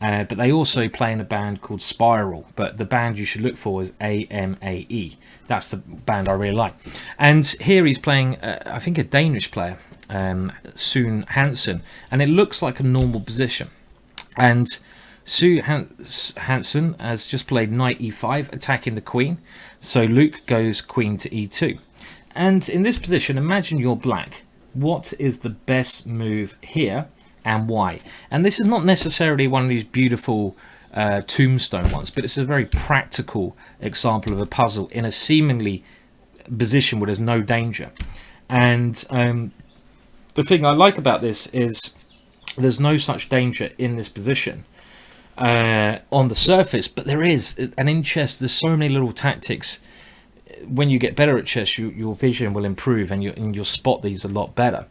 [SPEAKER 1] But they also play in a band called Spiral, but the band you should look for is AMAE. That's the band I really like. And here he's playing, I think, a Danish player, Sune Hansen, and it looks like a normal position. And Sue Hansen has just played knight e5, attacking the queen, so Luke goes queen to e2. And in this position, imagine you're black. What is the best move here, and why? And this is not necessarily one of these beautiful tombstone ones, but it's a very practical example of a puzzle in a seemingly position where there's no danger. And the thing I like about this is there's no such danger in this position on the surface, but there is. And in chess, there's so many little tactics. When you get better at chess, your vision will improve, and you'll spot these a lot better.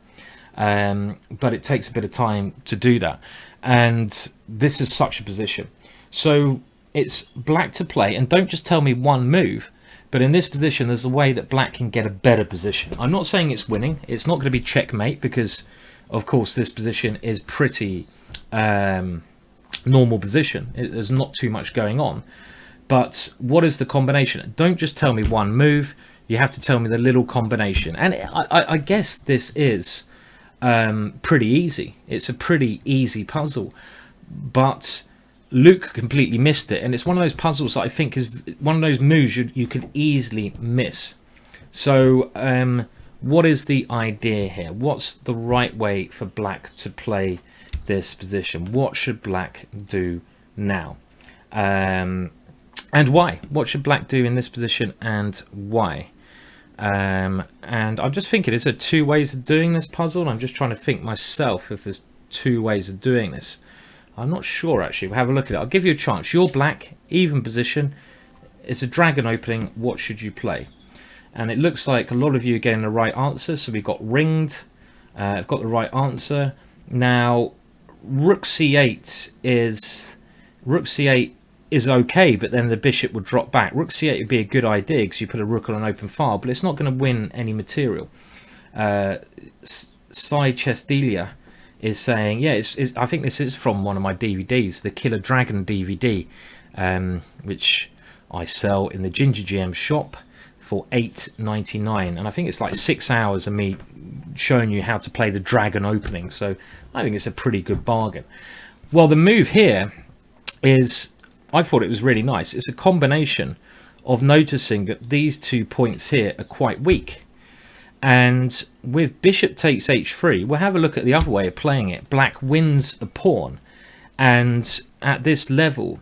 [SPEAKER 1] But it takes a bit of time to do that, and this is such a position. So it's black to play, and don't just tell me one move, but in this position there's a way that black can get a better position. I'm not saying it's winning, it's not going to be checkmate, because of course this position is pretty normal position. There's not too much going on, but what is the combination? Don't just tell me one move, you have to tell me the little combination. And I guess this is pretty easy. It's a pretty easy puzzle, but Luke completely missed it, and it's one of those puzzles that I think is one of those moves you could easily miss. So what is the idea here? What's the right way for black to play this position? What should black do now, and why? What should black do in this position, and why? And I'm just thinking, is there two ways of doing this puzzle? I'm just trying to think myself if there's two ways of doing this. I'm not sure actually. We'll have a look at it. I'll give you a chance. You're black, even position. It's a dragon opening. What should you play? And it looks like a lot of you are getting the right answer. So we got ringed. I've got the right answer. Now, rook c8 is okay, but then the bishop would drop back. Rook c8 would be a good idea because you put a rook on an open file, but it's not going to win any material. Sai Chestelia is saying, yeah, I think this is from one of my DVDs, the Killer Dragon DVD, which I sell in the GingerGM shop for $8.99, and I think it's like 6 hours of me showing you how to play the dragon opening, so I think it's a pretty good bargain. Well, the move here is, I thought it was really nice. It's a combination of noticing that these 2 points here are quite weak, and with bishop takes h3, we'll have a look at the other way of playing it. Black wins a pawn, and at this level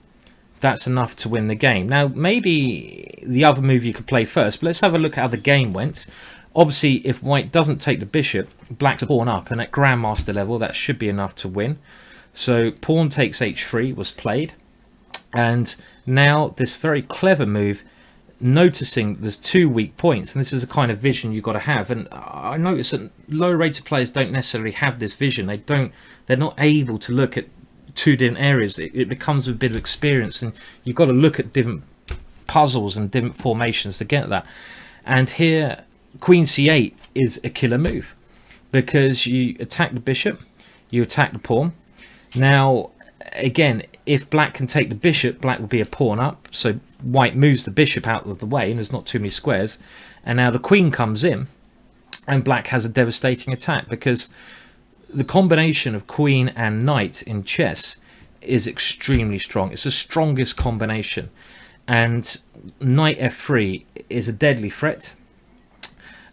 [SPEAKER 1] that's enough to win the game. Now maybe the other move you could play first, but let's have a look at how the game went. Obviously if white doesn't take the bishop, black's a pawn up, and at grandmaster level that should be enough to win. So pawn takes h3 was played, And now this very clever move, noticing there's 2 weak points, and this is a kind of vision you've got to have. And I notice that low rated players don't necessarily have this vision. They're not able to look at 2 different areas. It becomes a bit of experience, and you've got to look at different puzzles and different formations to get that. And here queen c8 is a killer move, because you attack the bishop, you attack the pawn. Now again, if black can take the bishop, black will be a pawn up, so white moves the bishop out of the way and there's not too many squares, and now the queen comes in and black has a devastating attack, because the combination of queen and knight in chess is extremely strong. It's the strongest combination, and knight f3 is a deadly threat.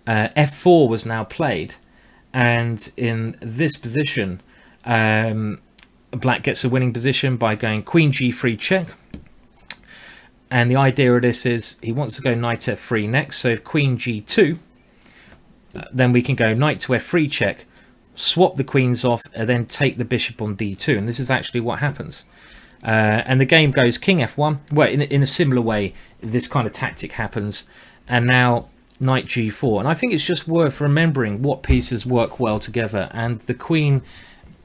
[SPEAKER 1] F4 was now played, and in this position black gets a winning position by going queen g3 check. And the idea of this is he wants to go knight f3 next, so if queen g2, then we can go knight to f3 check, swap the queens off, and then take the bishop on d2. And this is actually what happens. And the game goes king f1. Well, in a similar way, this kind of tactic happens. And now knight g4. And I think it's just worth remembering what pieces work well together. And the queen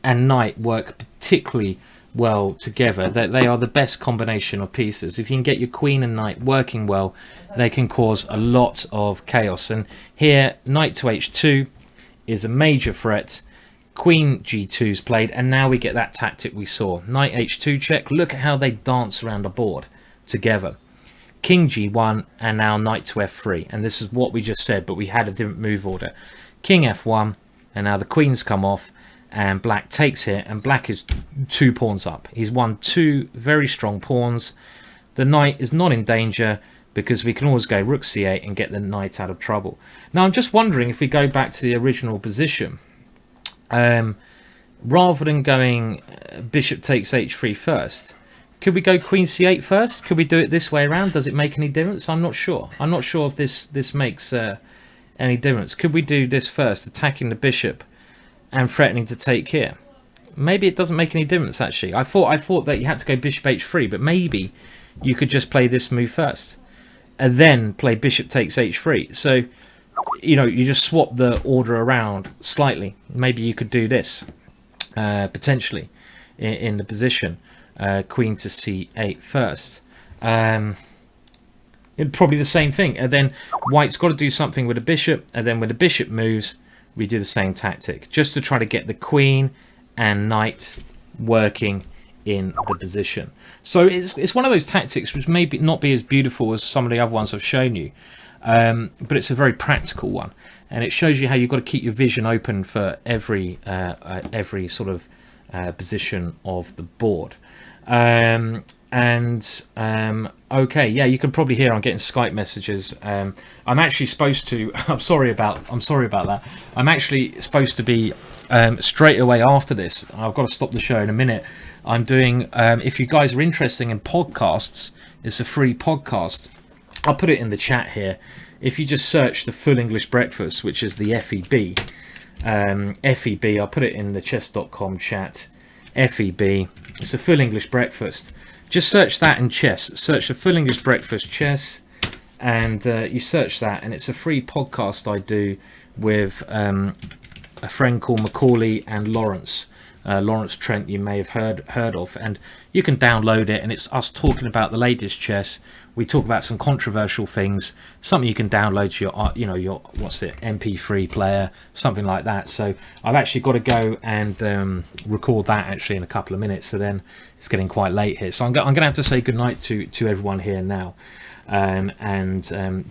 [SPEAKER 1] and knight work particularly well together. They are the best combination of pieces. If you can get your queen and knight working well, they can cause a lot of chaos. And here, knight to h2 is a major threat. Queen g2 is played, and now we get that tactic we saw. Knight h2 check. Look at how they dance around the board together. King g1, and now knight to f3. And this is what we just said, but we had a different move order. King f1, and now the queens come off, and black takes here, and black is 2 pawns up. He's won 2 very strong pawns. The knight is not in danger, because we can always go rook c8 and get the knight out of trouble. Now I'm just wondering, if we go back to the original position, rather than going bishop takes h3 first, could we go queen c8 first? Could we do it this way around? Does it make any difference? I'm not sure. I'm not sure if this makes any difference. Could we do this first, attacking the bishop and threatening to take here? Maybe it doesn't make any difference, actually. I thought that you had to go bishop h3, but maybe you could just play this move first and then play bishop takes h3. So, you know, you just swap the order around slightly. Maybe you could do this potentially in the position. Queen to c8 first. It'd probably the same thing, and then white's got to do something with the bishop, and then when the bishop moves, we do the same tactic, just to try to get the queen and knight working in the position. So it's one of those tactics which may not be as beautiful as some of the other ones I've shown you, but it's a very practical one, and it shows you how you've got to keep your vision open for every sort of position of the board. Okay, yeah, you can probably hear I'm getting Skype messages. I'm actually supposed to I'm sorry about that. I'm actually supposed to be straight away after this. I've got to stop the show in a minute. I'm doing if you guys are interested in podcasts, it's a free podcast. I'll put it in the chat here. If you just search the Full English Breakfast, which is the FEB, I'll put it in the chess.com chat. FEB, it's a Full English Breakfast. Just search that in chess. Search the Full English Breakfast chess, and you search that, and it's a free podcast I do with a friend called Macaulay and Lawrence. Lawrence Trent, you may have heard of, and you can download it, and it's us talking about the latest chess. We talk about some controversial things, something you can download to your, your MP3 player, something like that. So I've actually got to go and record that actually in a couple of minutes. So then it's getting quite late here. So I'm going to have to say goodnight to everyone here now.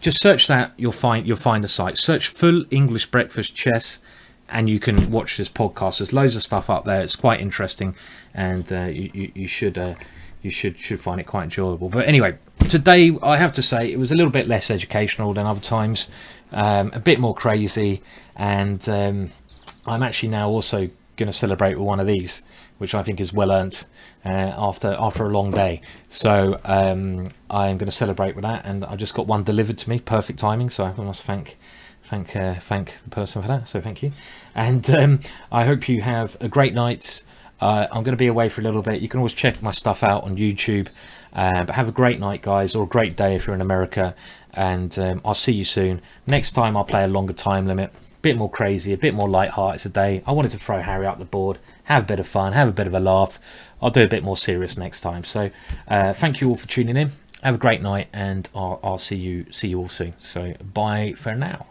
[SPEAKER 1] Just search that. You'll find the site. Search Full English Breakfast Chess, and you can watch this podcast. There's loads of stuff up there. It's quite interesting, and you should find it quite enjoyable. But anyway, today I have to say it was a little bit less educational than other times, a bit more crazy, and I'm actually now also going to celebrate with one of these, which I think is well earned after a long day. So I'm going to celebrate with that, and I just got one delivered to me, perfect timing. So I must thank the person for that. So thank you, and I hope you have a great night. I'm going to be away for a little bit. You can always check my stuff out on YouTube. But have a great night, guys, or a great day if you're in America. And I'll see you soon. Next time I'll play a longer time limit. A bit more crazy, a bit more light-hearted today. I wanted to throw Harry up the board, have a bit of fun, have a bit of a laugh. I'll do a bit more serious next time. So thank you all for tuning in. Have a great night, and I'll see you all soon. So bye for now.